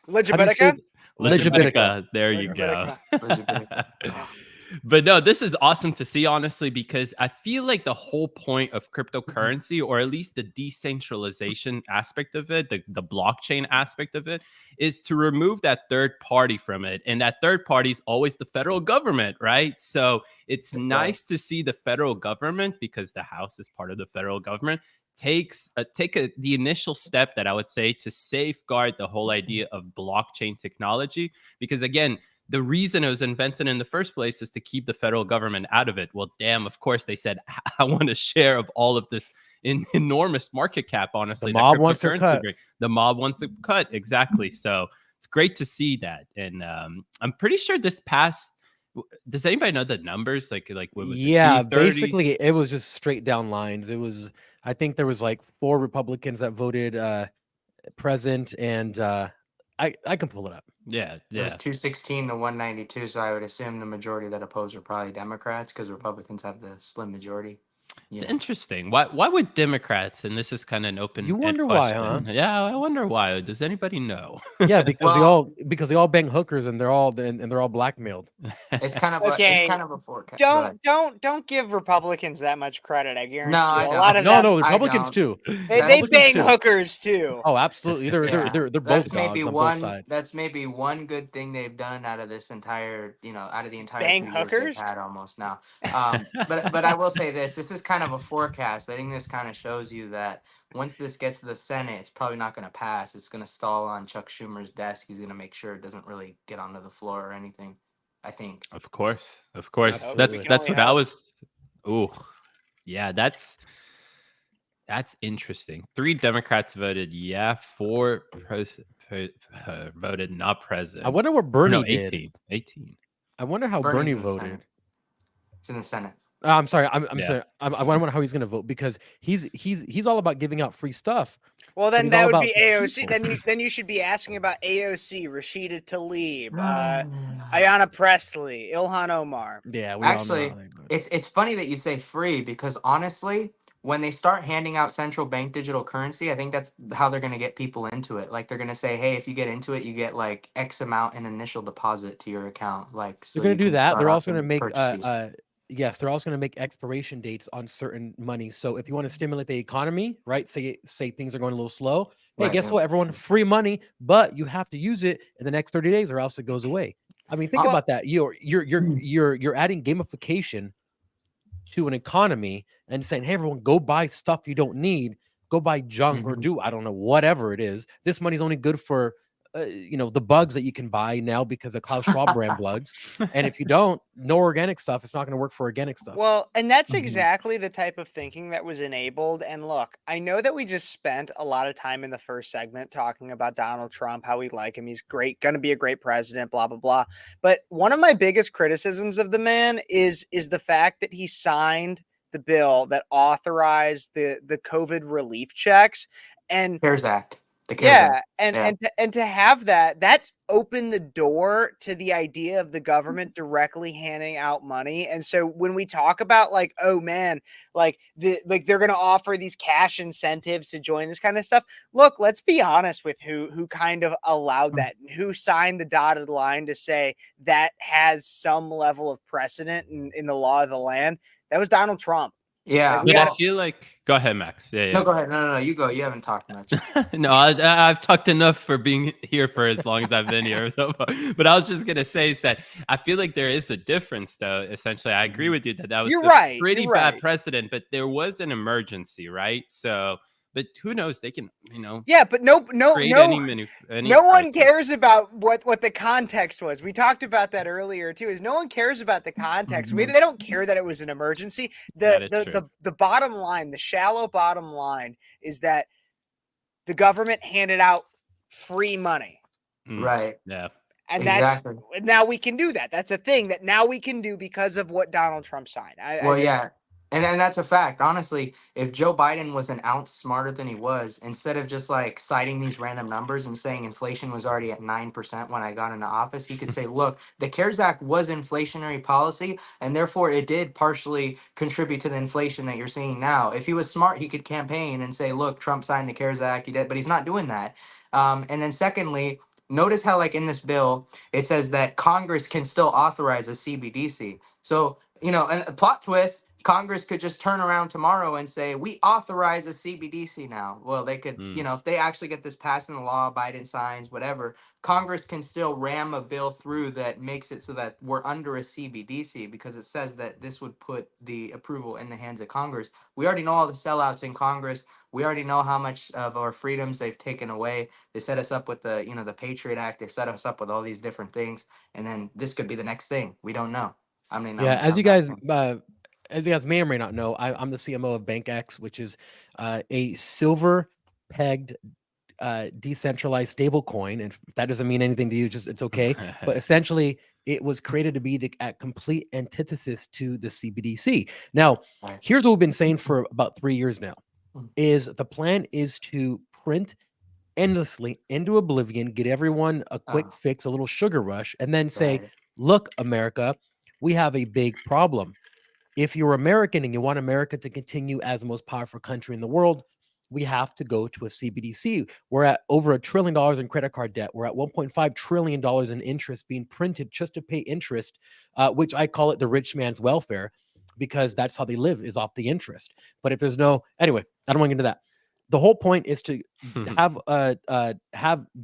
C: Legibitica?
F: Legibitica. There you go.
B: Legibitica.
F: But no, this is awesome to see, honestly, because I feel like the whole point of cryptocurrency, or at least the decentralization aspect of it, the blockchain aspect of it, is to remove that third party from it. And that third party is always the federal government, right? So it's nice to see the federal government, because the House is part of the federal government, take the initial step that I would say to safeguard the whole idea of blockchain technology. Because again, the reason it was invented in the first place is to keep the federal government out of it. Well, damn, of course they said, I want a share of all of this enormous market cap, honestly.
A: The mob wants a cut.
F: The mob wants a cut, exactly. So it's great to see that. And I'm pretty sure this passed. Does anybody know the numbers? Like what was it?
A: Yeah,
F: 230?
A: basically it was just straight down lines. It was, I think there was like 4 Republicans that voted present, and I can pull it up.
F: Yeah.
B: It was 216 to 192, so I would assume the majority that oppose are probably Democrats because Republicans have the slim majority.
F: It's interesting. Why would Democrats, and this is kind of an open
A: You wonder why, huh?
F: Yeah, I wonder why. Does anybody know?
A: Yeah, because
B: Well-
A: they all bang hookers and they're all blackmailed.
B: It's kind of
C: Okay,
B: it's kind of a forecast. Go ahead.
C: Don't give Republicans that much credit. I guarantee
B: No, I
C: you. A
B: don't.
C: lot of
A: No,
C: them,
A: no, the
B: I
A: Republicans
B: don't.
A: too.
C: they
A: Republicans
C: bang
A: too.
C: hookers too.
A: Oh, absolutely. They're
B: Yeah.
A: both
B: That's
A: gods
B: maybe
A: on
B: one.
A: both sides.
B: That's maybe one good thing they've done out of this entire, out of the entire
C: Bang
B: 2 years
C: hookers?
B: they've had almost now. But I will say this: this is kind of a forecast. I think this kind of shows you that once this gets to the Senate, it's probably not going to pass. It's going to stall on Chuck Schumer's desk. He's going to make sure it doesn't really get onto the floor or anything. I think.
F: Of course.
A: Absolutely.
F: That's
C: We
F: what
C: can
F: I
C: only
F: was. Oh, yeah. That's interesting. 3 Democrats voted yeah, 4 voted not present.
A: I wonder what
F: Or
A: Bernie
F: no,
A: did.
F: 18.
A: I wonder how
B: Bernie's
A: Bernie
B: in the
A: voted.
B: Senate. It's in the Senate.
A: I'm sorry. I'm
F: Yeah.
A: sorry. I wonder how he's going to vote, because he's all about giving out free stuff.
C: Well, then
A: he's
C: that
A: all
C: would be
A: about
C: AOC.
A: people.
C: Then you should be asking about AOC, Rashida Tlaib,
B: Actually,
C: Ayanna Pressley, Ilhan Omar.
A: Yeah, we all know
B: Actually,
A: how they vote.
B: it's funny that you say free, because honestly, when they start handing out central bank digital currency, I think that's how they're going to get people into it. Like they're going to say, hey, if you get into it, you get like X amount in initial deposit to your account. Like so
A: They're going
B: you
A: to do
B: can
A: that.
B: start
A: They're
B: off
A: also going to
B: and
A: make
B: purchase.
A: yes, they're also going to make expiration dates on certain money. So if you want to stimulate the economy, right? Say things are going a little slow. Hey,
B: Right,
A: guess
B: yeah.
A: what? Everyone, free money, but you have to use it in the next 30 days, or else it goes away. I mean, think
B: Oh.
A: about that. You're adding gamification to an economy and saying, hey, everyone, go buy stuff you don't need, go buy junk or do, I don't know, whatever it is. This money's only good for the bugs that you can buy now because of Klaus Schwab brand bugs. And if you don't, no organic stuff, it's not going to work for organic stuff.
C: Well, and that's
F: Mhm.
C: exactly the type of thinking that was enabled. And look, I know that we just spent a lot of time in the first segment talking about Donald Trump, how we like him. He's great, going to be a great president, blah, blah, blah. But one of my biggest criticisms of the man is the fact that he signed the bill that authorized the COVID relief checks. And
B: CARES Act. The CARES Act.
C: and to have that's opened the door to the idea of the government directly handing out money. And so when we talk about like, oh man, like they're going to offer these cash incentives to join this kind of stuff. Look, let's be honest with who kind of allowed that and who signed the dotted line to say that has some level of precedent in the law of the land. That was Donald Trump.
B: Yeah.
C: Like, we
F: But I
C: all-
F: feel like, go ahead, Max. Yeah,
B: No, go ahead. No, you go. You haven't talked much.
F: No, I've talked enough for being here for as long as I've been here. But I was just gonna say is that I feel like there is a difference, though. Essentially, I agree with you that was
C: You're
F: a
C: right,
F: pretty
C: you're
F: bad
C: right.
F: precedent, but there was an emergency, right? So, but who knows? They can,
C: yeah, but no
F: create any
C: no one
F: crisis.
C: cares about what the context was. We talked about that earlier too. Is no one cares about the context. They don't care that it was an emergency.
F: That is true.
C: The bottom line, the shallow bottom line, is that the government handed out free money,
B: Right.
F: Yeah.
C: and
B: Exactly.
C: now we can do that. That's a thing that now we can do because of what Donald Trump signed.
B: Yeah. And that's a fact. Honestly, if Joe Biden was an ounce smarter than he was, instead of just like citing these random numbers and saying inflation was already at 9% when I got into office, he could say, look, the CARES Act was inflationary policy, and therefore it did partially contribute to the inflation that you're seeing now. If he was smart, he could campaign and say, look, Trump signed the CARES Act, he did, but he's not doing that. And then secondly, notice how like in this bill, it says that Congress can still authorize a CBDC. So, and a plot twist, Congress could just turn around tomorrow and say, we authorize a CBDC now. Well, they could, if they actually get this passed in the law, Biden signs, whatever, Congress can still ram a bill through that makes it so that we're under a CBDC because it says that this would put the approval in the hands of Congress. We already know all the sellouts in Congress. We already know how much of our freedoms they've taken away. They set us up with the Patriot Act. They set us up with all these different things. And then this could be the next thing. We don't know. I mean,
A: Yeah, as you guys may or may not know, I'm the CMO of BankX, which is a silver-pegged decentralized stablecoin. And if that doesn't mean anything to you, it's okay. But essentially, it was created to be the complete antithesis to the CBDC. Now, here's what we've been saying for about 3 years now: is the plan is to print endlessly into oblivion, get everyone a quick fix, a little sugar rush, and then say, "Look, America, we have a big problem. If you're American and you want America to continue as the most powerful country in the world, we have to go to a CBDC. We're at over $1 trillion in credit card debt. We're at $1.5 trillion in interest being printed just to pay interest, which I call it the rich man's welfare, because that's how they live, is off the interest. But if there's anyway, I don't want to get into that. The whole point is to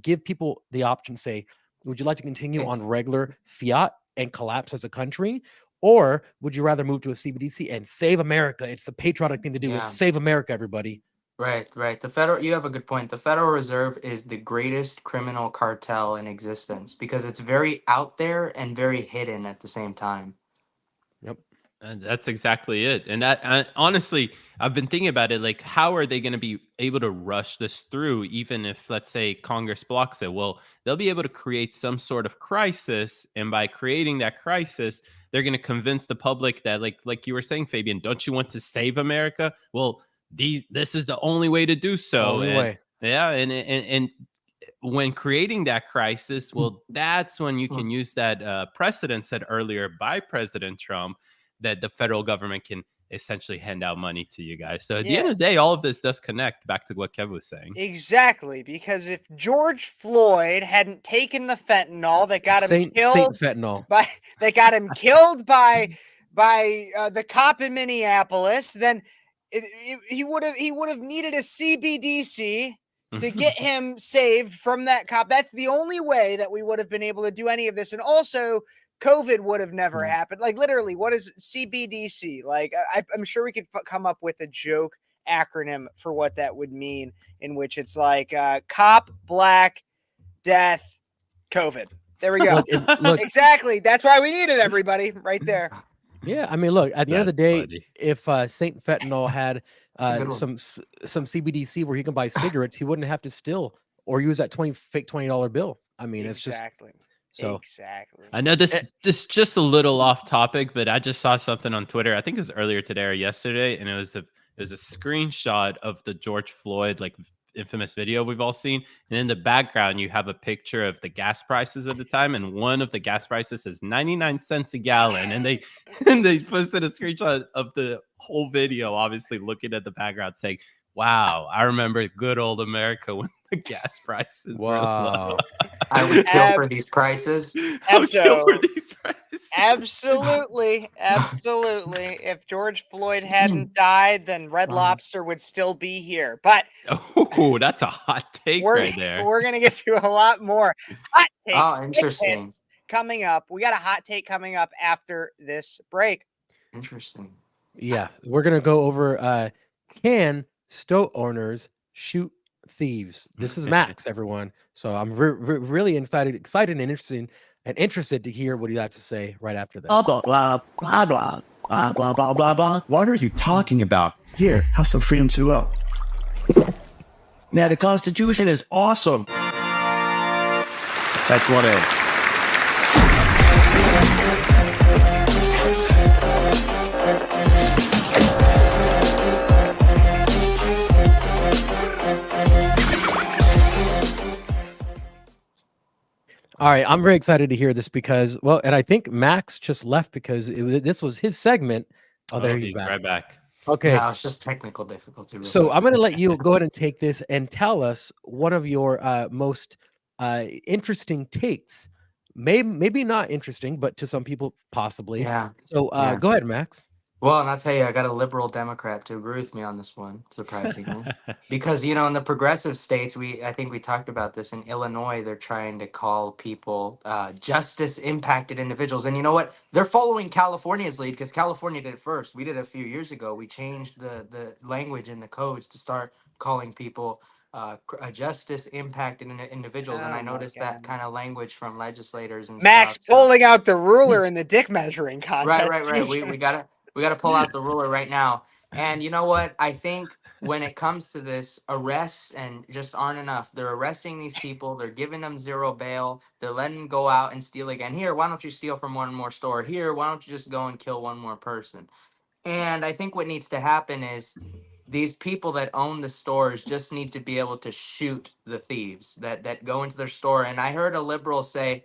A: give people the option, say, would you like to continue on regular fiat and collapse as a country? Or would you rather move to a CBDC and save America? It's the patriotic thing to do. It's save America, everybody.
B: Right. You have a good point. The Federal Reserve is the greatest criminal cartel in existence because it's very out there and very hidden at the same time.
F: Yep. And that's exactly it. And that honestly, I've been thinking about it. Like, how are they going to be able to rush this through, even if, let's say, Congress blocks it? Well, they'll be able to create some sort of crisis. And by creating that crisis, they're going to convince the public that, like you were saying, Fabian, don't you want to save America? Well, this is the only way to do so.
A: Only way.
F: Yeah. And when creating that crisis, well, that's when you can use that precedent set earlier by President Trump that the federal government can essentially hand out money to you guys. So at the end of the day, all of this does connect back to what Kev was saying.
C: Exactly, because if George Floyd hadn't taken the fentanol that got him killed by the cop in Minneapolis, then he would have needed a CBDC to get him saved from that cop. That's the only way that we would have been able to do any of this. And also, COVID would have never happened. Like, literally, what is CBDC? Like, I'm sure we could come up with a joke acronym for what that would mean, in which it's like cop, black, death, COVID. There we go.
A: Look,
C: Exactly. That's why we need it, everybody, right there.
A: yeah, I mean, look, at the end of the
F: That's
A: day,
F: funny.
A: if Saint Fentanyl had
B: That's a good one.
A: some CBDC where he can buy cigarettes, he wouldn't have to steal or use that fake $20 bill. I mean, it's just
C: Exactly.
A: so.
C: Exactly.
F: I know this just a little off topic, but I just saw something on Twitter. I think it was earlier today or yesterday, and it was a screenshot of the George Floyd infamous video we've all seen. And in the background, you have a picture of the gas prices at the time, and one of the gas prices is 99 cents a gallon. And they posted a screenshot of the whole video, obviously looking at the background, saying, "Wow, I remember good old America when the gas prices were low."
B: I would kill for these prices.
F: I would kill for these prices.
C: Absolutely. Absolutely. If George Floyd hadn't died, then Red Lobster would still be here. But
F: Oh, that's a hot take right there.
C: we're going to get to a lot more hot takes.
B: Oh, interesting.
C: Coming up. We got a hot take coming up after this break.
B: Interesting.
A: Yeah, we're gonna go over can store owners shoot thieves? This is Max, everyone. So I'm really excited and interested to hear what you have to say right after this.
G: Blah, blah, blah, blah, blah, blah, blah, blah, blah, blah. What are you talking about? Here, have some freedom to up. Now, the Constitution is awesome. That's what it is.
A: All right, I'm very excited to hear this because, well, and I think Max just left because this was his segment. Oh, there he's back.
F: Right back.
A: Okay,
B: No, it's just technical difficulty. real
A: so
B: quick.
A: I'm going to let you go ahead and take this and tell us one of your most interesting takes. Maybe not interesting, but to some people possibly.
B: Yeah.
A: So
B: Yeah.
A: go ahead, Max.
B: Well, and I'll tell you, I got a liberal Democrat to agree with me on this one, surprisingly. Because, in the progressive states, I think we talked about this. In Illinois, they're trying to call people justice-impacted individuals. And you know what? They're following California's lead because California did it first. We did it a few years ago. We changed the language in the codes to start calling people justice-impacted individuals. And
C: Oh
B: I
C: my
B: noticed
C: God.
B: that kind of language from legislators and
C: Max
B: stuff. So-
C: pulling out the ruler in the dick measuring contest.
B: Right. We gotta pull out the ruler right now. And you know what? I think when it comes to this, arrests and just aren't enough. They're arresting these people. They're giving them zero bail. They're letting them go out and steal again. Here, why don't you steal from one more store? Here, why don't you just go and kill one more person? And I think what needs to happen is these people that own the stores just need to be able to shoot the thieves that go into their store. And I heard a liberal say,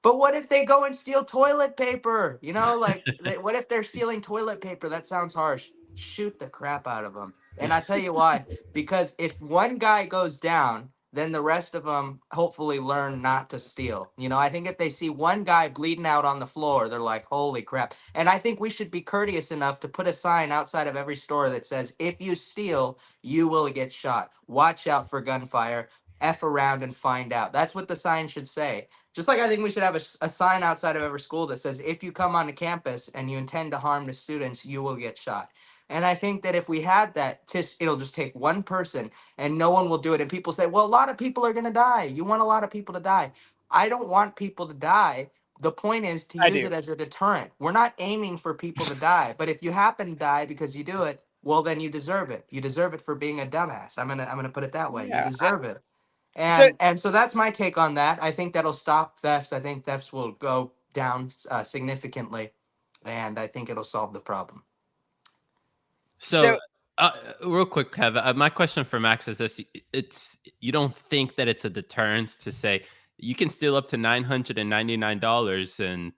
B: but what if they go and steal toilet paper? What if they're stealing toilet paper? That sounds harsh. Shoot the crap out of them. And I tell you why. Because if one guy goes down, then the rest of them hopefully learn not to steal. I think if they see one guy bleeding out on the floor, they're like, holy crap. And I think we should be courteous enough to put a sign outside of every store that says, if you steal, you will get shot. Watch out for gunfire. F around and find out. That's what the sign should say. Just like I think we should have a sign outside of every school that says, if you come onto campus and you intend to harm the students, you will get shot. And I think that if we had that, it'll just take one person and no one will do it. And people say, well, a lot of people are going to die. You want a lot of people to die. I don't want people to die. The point is to use it as a deterrent. We're not aiming for people to die. But if you happen to die because you do it, well, then you deserve it. You deserve it for being a dumbass. I'm gonna put it that way.
C: Yeah,
B: you deserve it. So that's my take on that. I think that'll stop thefts. I think thefts will go down significantly. And I think it'll solve the problem.
F: So real quick, Kev, my question for Max is this: you don't think that it's a deterrence to say you can steal up to $999 and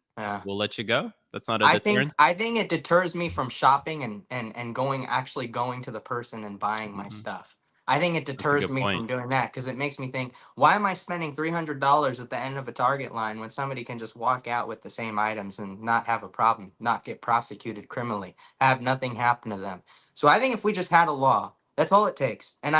F: we'll let you go? That's not a deterrence.
B: I think it deters me from shopping and actually going to the person and buying my stuff. I think it deters me from doing that because it makes me think, why am I spending $300 at the end of a Target line when somebody can just walk out with the same items and not have a problem, not get prosecuted criminally, have nothing happen to them? So I think if we just had a law, that's all it takes. And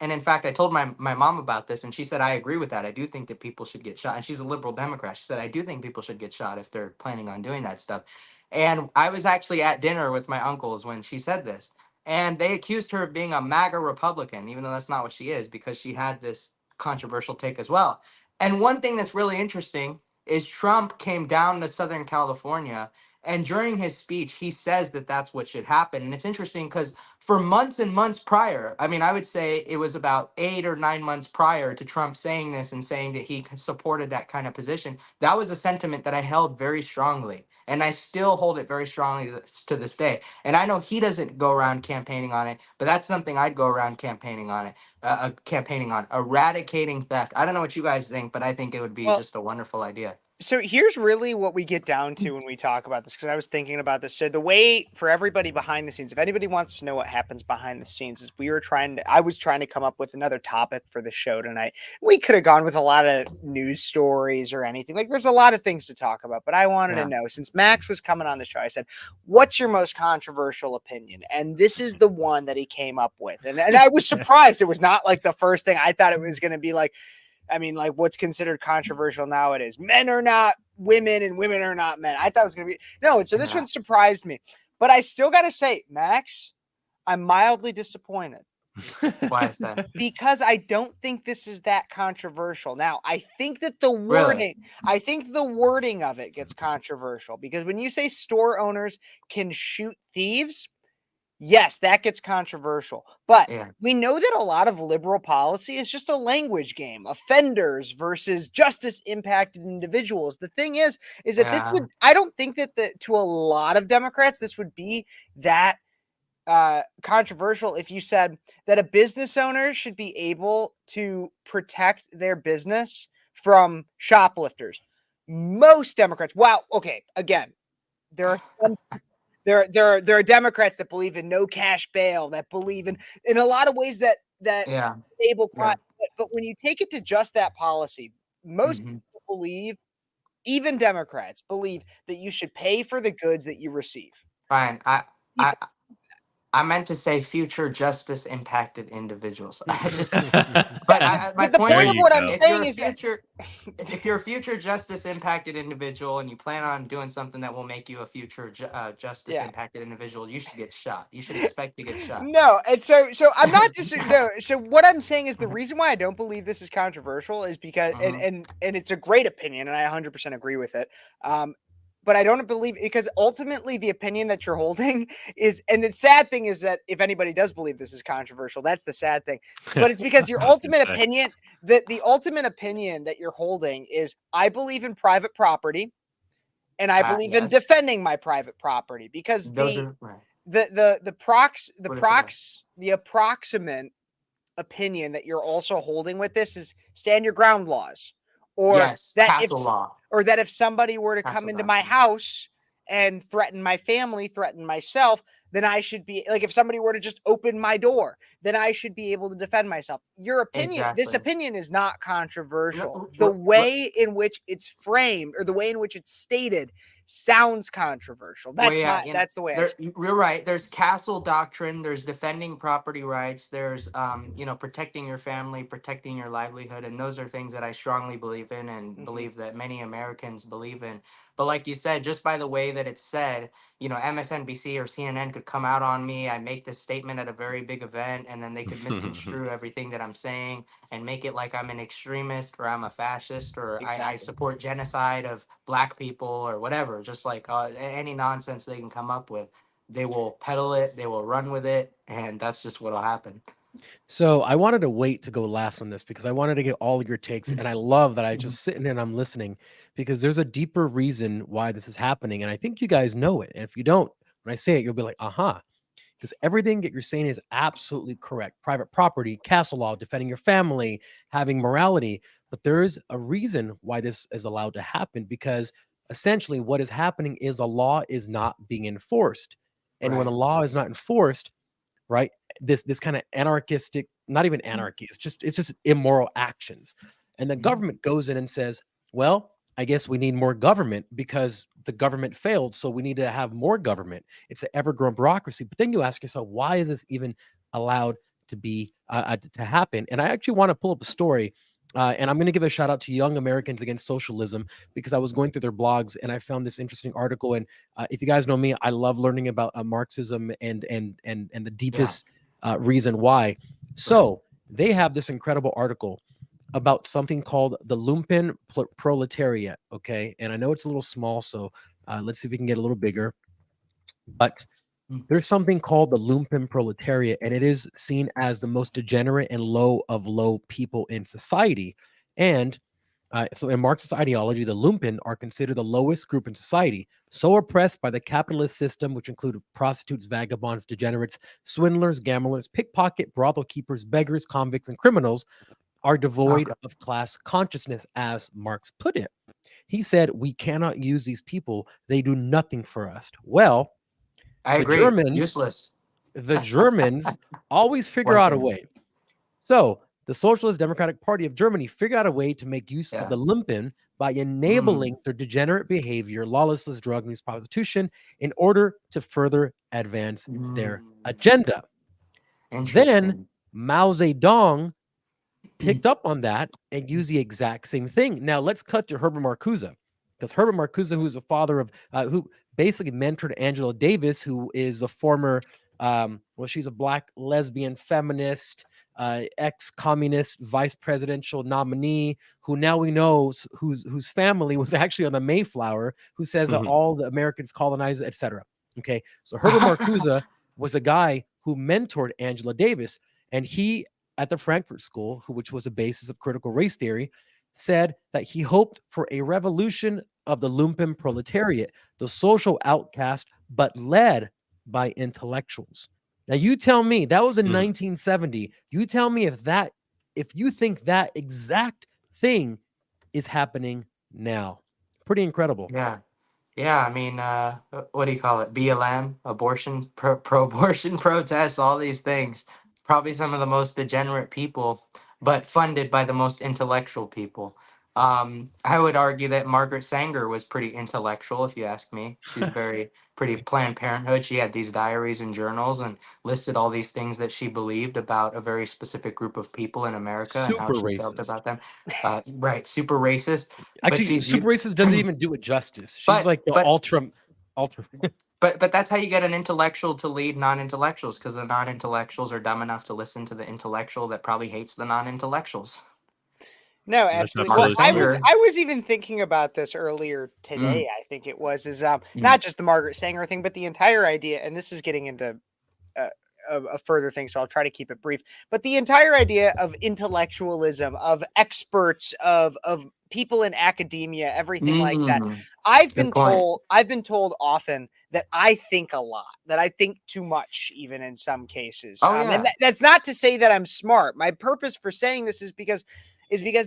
B: in fact, I told my mom about this, and she said, I agree with that. I do think that people should get shot. And she's a liberal Democrat. She said, I do think people should get shot if they're planning on doing that stuff. And I was actually at dinner with my uncles when she said this. And they accused her of being a MAGA Republican, even though that's not what she is, because she had this controversial take as well. And one thing that's really interesting is Trump came down to Southern California, and during his speech, he says that that's what should happen. And it's interesting because for months and months prior, I mean, I would say it was about 8 or 9 months prior to Trump saying this and saying that he supported that kind of position. That was a sentiment that I held very strongly. And I still hold it very strongly to this day. And I know he doesn't go around campaigning on it, but that's something I'd go around campaigning on eradicating theft. I don't know what you guys think, but I think it would be just a wonderful idea.
C: So here's really what we get down to when we talk about this, because I was thinking about this. So the way for everybody behind the scenes, if anybody wants to know what happens behind the scenes, is I was trying to come up with another topic for the show tonight. We could have gone with a lot of news stories or anything. Like, there's a lot of things to talk about, but I wanted to know, since Max was coming on the show, I said, what's your most controversial opinion? And this is the one that he came up with. And I was surprised. It was not like the first thing. I thought it was going to be like, I mean, like, what's considered controversial nowadays? Men are not women and women are not men. I thought it was going to be no. So this one surprised me, but I still got to say, Max, I'm mildly disappointed.
B: Why is that?
C: Because I don't think this is that controversial. Now, I think that the wording of it gets controversial, because when you say store owners can shoot thieves, yes, that gets controversial. But we know that a lot of liberal policy is just a language game. Offenders versus justice impacted individuals. The thing is that this would, I don't think that to a lot of Democrats, this would be that controversial if you said that a business owner should be able to protect their business from shoplifters. Most Democrats, again, there are some there are Democrats that believe in no cash bail, that believe in a lot of ways that stable crime. But when you take it to just that policy, most people believe, even Democrats believe, that you should pay for the goods that you receive.
B: Fine. I meant to say future justice impacted individuals. My point of what I'm saying is that if you're a future justice impacted individual and you plan on doing something that will make you a future justice impacted individual, you should get shot. You should expect to get shot.
C: No, and so I'm not no. So what I'm saying is the reason why I don't believe this is controversial is because and it's a great opinion, and I 100% agree with it. But I don't believe, because ultimately the opinion that you're holding is, and the sad thing is that if anybody does believe this is controversial, that's the sad thing. But it's because your ultimate opinion, the ultimate opinion that you're holding is, I believe in private property, and I believe in defending my private property, because the approximate opinion that you're also holding with this is stand your ground laws. Or that if somebody were to come into my house and threaten my family, threaten myself, then I should be, like, if somebody were to just open my door, then I should be able to defend myself. Your opinion, this opinion is not controversial. The way in which it's framed, or the way in which it's stated, sounds controversial. That's the way
B: you're right. There's castle doctrine, there's defending property rights, there's protecting your family, protecting your livelihood, and those are things that I strongly believe in, and believe that many Americans believe in. But like you said, just by the way that it's said, MSNBC or CNN could come out on me. I make this statement at a very big event, and then they could misconstrue everything that I'm saying and make it like I'm an extremist, or I'm a fascist, or I support genocide of black people, or whatever. Just like any nonsense they can come up with, they will peddle it, they will run with it, and that's just what'll happen.
A: So I wanted to wait to go last on this, because I wanted to get all of your takes, and I love that I just sitting and I'm listening, because there's a deeper reason why this is happening, and I think you guys know it. And if you don't, when I say it, you'll be like, because everything that you're saying is absolutely correct. Private property, castle law, defending your family, having morality, but there's a reason why this is allowed to happen, because essentially what is happening is a law is not being enforced, and when a law is not enforced, right, this kind of anarchistic, not even anarchy, it's just immoral actions, and the government goes in and says, well, I guess we need more government because the government failed, so we need to have more government. It's an ever-growing bureaucracy. But then you ask yourself, why is this even allowed to be to happen? And I actually want to pull up a story, and I'm going to give a shout out to Young Americans Against Socialism, because I was going through their blogs and I found this interesting article. And if you guys know me, I love learning about Marxism and the deepest reason why. So they have this incredible article about something called the lumpen proletariat. Okay, and I know it's a little small, so let's see if we can get a little bigger. But there's something called the lumpen proletariat, and it is seen as the most degenerate and low of low people in society. And so in Marxist ideology, the lumpen are considered the lowest group in society, so oppressed by the capitalist system, which include prostitutes, vagabonds, degenerates, swindlers, gamblers, pickpocket, brothel keepers, beggars, convicts, and criminals, are devoid of class consciousness, as Marx put it. He said, we cannot use these people. They do nothing for us. Well,
B: I
A: the
B: agree.
A: Germans,
B: Useless.
A: the Germans always figure
B: One
A: out a
B: thing.
A: way. So the Socialist Democratic Party of Germany figured out a way to make use
B: Yeah.
A: of the lumpen by enabling their degenerate behavior, lawlessness, drug use, prostitution, in order to further advance their agenda.
B: Interesting.
A: Then Mao Zedong picked up on that and used the exact same thing. Now let's cut to Herbert Marcuse, because Herbert Marcuse, who's the father of, who basically mentored Angela Davis, who is the former, she's a black lesbian feminist, ex-communist vice presidential nominee, who now we know whose family was actually on the Mayflower, who says that all the Americans colonized, etc. Okay, so Herbert Marcuse was a guy who mentored Angela Davis, and he, at the Frankfurt School, which was the basis of critical race theory, said that he hoped for a revolution of the lumpen proletariat, the social outcast, but led by intellectuals. Now, you tell me, that was in 1970. You tell me if you think that exact thing is happening now. Pretty incredible.
B: Yeah. Yeah, I mean, what do you call it? BLM, abortion, pro-abortion protests, all these things. Probably some of the most degenerate people, but funded by the most intellectual people. I would argue that Margaret Sanger was pretty intellectual, if you ask me. She's pretty Planned Parenthood. She had these diaries and journals and listed all these things that she believed about a very specific group of people in America and how
A: Super
B: she felt
A: racist.
B: about them. Right, super racist.
A: Actually, super racist doesn't even do it justice. She's like the ultra.
B: But that's how you get an intellectual to lead non-intellectuals, because the non-intellectuals are dumb enough to listen to the intellectual that probably hates the non-intellectuals.
C: No,
F: There's
C: absolutely.
F: no
C: Well, I
B: closure.
C: was even thinking about this earlier today. I think it was not just the Margaret Sanger thing, but the entire idea. And this is getting into a further thing, so I'll try to keep it brief. But the entire idea of intellectualism, of experts, of people in academia, everything like that. I've been told often that I think a lot, that I think too much, even in some cases. And that's not to say that I'm smart. My purpose for saying this is because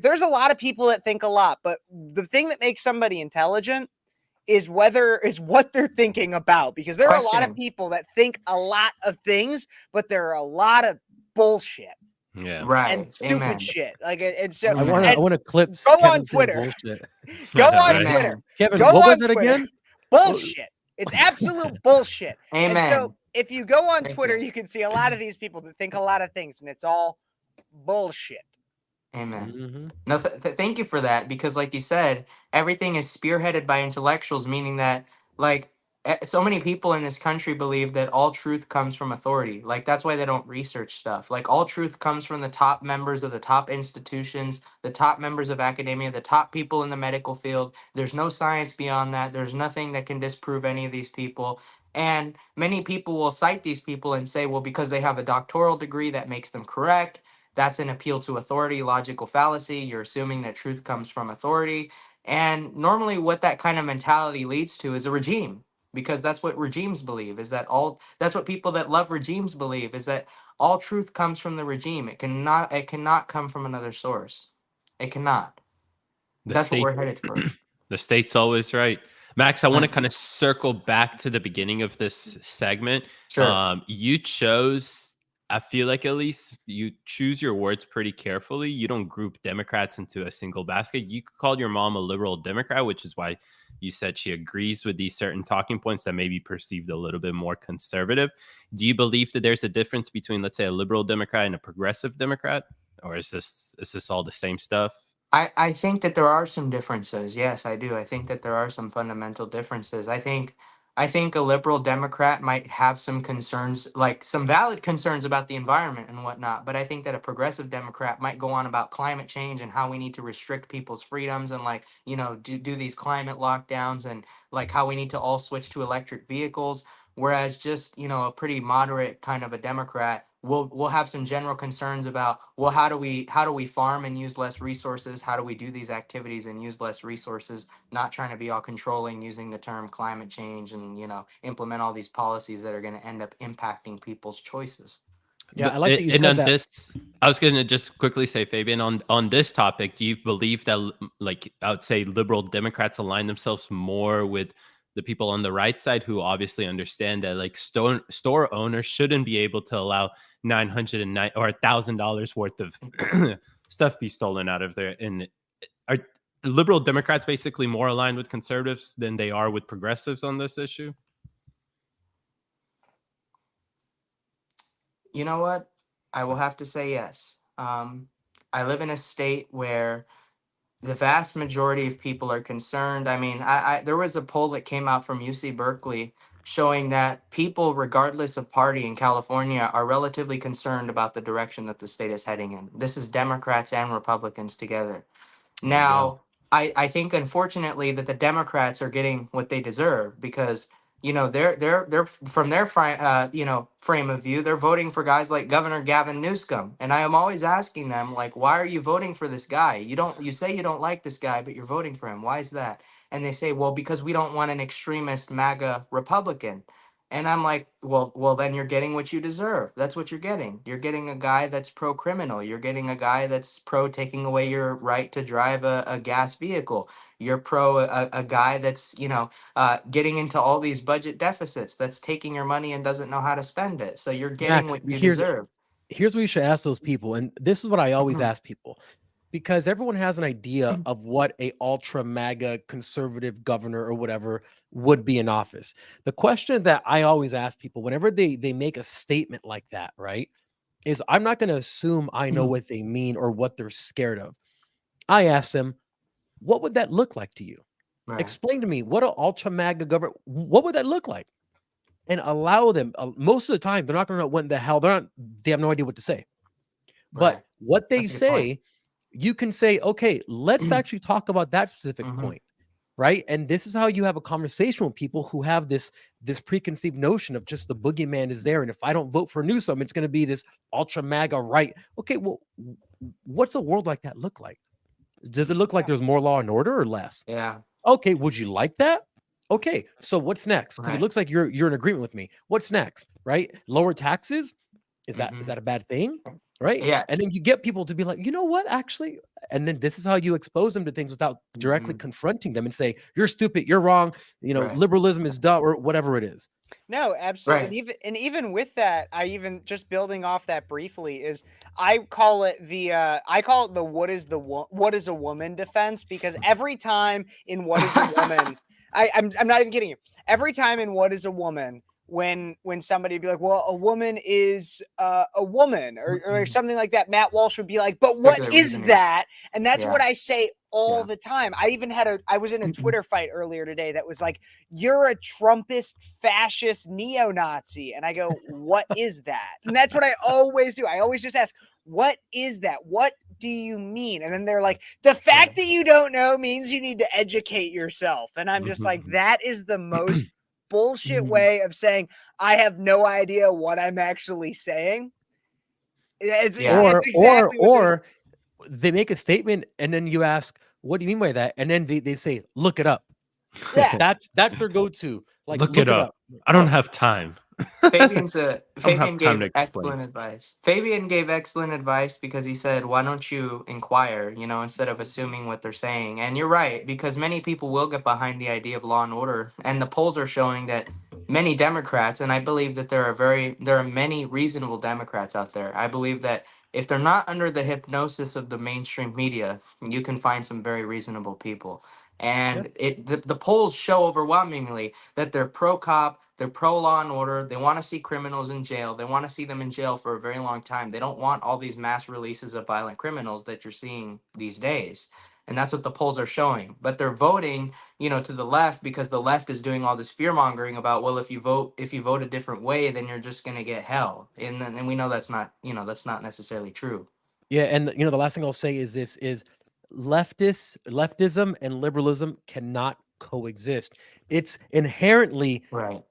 C: there's a lot of people that think a lot, but the thing that makes somebody intelligent is what they're thinking about, because there are a lot of people that think a lot of things, but there are a lot of bullshit.
F: Yeah.
B: Right.
C: And stupid shit. And so
A: I want to clip.
C: Go
A: Kevin
C: on
A: saying
C: Twitter.
A: Bullshit.
C: Go on
B: Amen.
C: Twitter.
A: Kevin,
C: Go
A: what
C: on
A: was it
C: Twitter.
A: again?
C: Bullshit. It's absolute bullshit.
B: Amen.
C: And so if you go on
B: Thank
C: Twitter,
B: you.
C: you can see a lot of these people that think a lot of things, and it's all bullshit.
B: Amen. No, thank you for that, because like you said, everything is spearheaded by intellectuals, meaning that like so many people in this country believe that all truth comes from authority. Like that's why they don't research stuff. Like all truth comes from the top members of the top institutions, the top members of academia, the top people in the medical field. There's no science beyond that. There's nothing that can disprove any of these people. And many people will cite these people and say, well, because they have a doctoral degree, that makes them correct. That's an appeal to authority, logical fallacy. You're assuming that truth comes from authority. And normally what that kind of mentality leads to is a regime, because that's what regimes believe, that's what people that love regimes believe, is that all truth comes from the regime. It cannot come from another source. It cannot. That's what we're headed for.
F: The state's always right. Max, I want to kind of circle back to the beginning of this segment.
B: Sure.
F: You chose, I feel like at least you choose your words pretty carefully. You don't group Democrats into a single basket. You called your mom a liberal Democrat, which is why you said she agrees with these certain talking points that may be perceived a little bit more conservative. Do you believe that there's a difference between, let's say, a liberal Democrat and a progressive Democrat? Or is this all the same stuff?
B: I think that there are some differences. Yes, I do. I think that there are some fundamental differences. I think I think a liberal Democrat might have some concerns, like some valid concerns about the environment and whatnot. But I think that a progressive Democrat might go on about climate change and how we need to restrict people's freedoms and, like, do these climate lockdowns, and like how we need to all switch to electric vehicles. Whereas just, a pretty moderate kind of a Democrat will have some general concerns about, well, how do we farm and use less resources? How do we do these activities and use less resources? Not trying to be all controlling using the term climate change and, implement all these policies that are going to end up impacting people's choices.
A: Yeah,
F: But
A: I like that you
F: and
A: said
F: on
A: that.
F: this, I was going to just quickly say, Fabian, on this topic, do you believe that, like, I would say liberal Democrats align themselves more with the people on the right side, who obviously understand that, like, store owners shouldn't be able to allow $909 or $1,000 worth of stuff be stolen out of there? And are liberal Democrats basically more aligned with conservatives than they are with progressives on this issue?
B: You know what? I will have to say yes. I live in a state where the vast majority of people are concerned. I mean, there was a poll that came out from UC Berkeley showing that people, regardless of party in California, are relatively concerned about the direction that the state is heading in. This is Democrats and Republicans together. Now, I think, unfortunately, that the Democrats are getting what they deserve, because they're from their frame of view, they're voting for guys like Governor Gavin Newsom, and I am always asking them, like, why are you voting for this guy? You say you don't like this guy, but you're voting for him. Why is that? And they say, well, because we don't want an extremist MAGA Republican. And I'm like, well, then you're getting what you deserve. That's what you're getting. You're getting a guy that's pro-criminal. You're getting a guy that's pro taking away your right to drive a gas vehicle. You're pro a guy that's, getting into all these budget deficits, that's taking your money and doesn't know how to spend it. So you're getting
A: Max,
B: what you deserve.
A: here's what you should ask those people, and this is what I always ask people, because everyone has an idea of what a ultra MAGA conservative governor or whatever would be in office. The question that I always ask people whenever they make a statement like that, right, is I'm not going to assume I know what they mean or what they're scared of. I ask them, what would that look like to you?
B: Right.
A: Explain to me what an ultra MAGA governor, what would that look like? And allow them, most of the time, they're not going to know what the hell, they have no idea what to say. But
B: Right.
A: what they
B: That's a good point.
A: say, you can say, okay, let's actually talk about that specific point, right? And this is how you have a conversation with people who have this preconceived notion of just the boogeyman is there, and if I don't vote for Newsom, it's going to be this ultra MAGA right. Okay, well, what's a world like that look like? Does it look like there's more law and order or less?
B: Yeah.
A: Okay, would you like that? Okay, so what's next? Because
B: Right.
A: it looks like you're in agreement with me. What's next? Right? Lower taxes? Is that a bad thing? Right?
B: Yeah.
A: And then you get people to be like, you know what, actually, and then this is how you expose them to things without directly confronting them and say, you're stupid, you're wrong,
B: Right.
A: liberalism is dumb, or whatever it is.
C: No, absolutely.
B: Right.
C: And even with that, I even just building off that briefly is I call it the what is a woman defense, because every time in What is a Woman, I'm not even kidding you. Every time in What is a Woman, when somebody would be like, well, a woman is a woman or something like that, Matt Walsh would be like, but what
B: Circular
C: is
B: reasoning.
C: that? And that's
B: Yeah.
C: what I say all
B: Yeah.
C: the time. I was in a Twitter fight earlier today that was like, you're a Trumpist, fascist, neo-Nazi. And I go, what is that? And that's what I always do. I always just ask, what is that? What do you mean? And then they're like, the fact that you don't know means you need to educate yourself. And I'm just like, that is the most bullshit way of saying I have no idea what I'm actually saying. It's exactly
A: or they make a statement and then you ask, what do you mean by that? And then they say, look it up.
C: Yeah.
A: That's their go-to. Like,
F: look it up. I don't have time.
B: Fabian
F: time
B: gave
F: to explain.
B: excellent advice. Fabian gave excellent advice because he said, why don't you inquire, instead of assuming what they're saying? And you're right, because many people will get behind the idea of law and order. And the polls are showing that many Democrats, and I believe that there are many reasonable Democrats out there. I believe that if they're not under the hypnosis of the mainstream media, you can find some very reasonable people. And the polls show overwhelmingly that they're pro-cop, they're pro-law and order. They want to see criminals in jail. They want to see them in jail for a very long time. They don't want all these mass releases of violent criminals that you're seeing these days. And that's what the polls are showing. But they're voting, to the left because the left is doing all this fear mongering about, well, if you vote a different way, then you're just going to get hell. And we know that's not necessarily true.
A: Yeah, and the last thing I'll say is this: is leftism and liberalism cannot coexist. It's inherently
B: Right.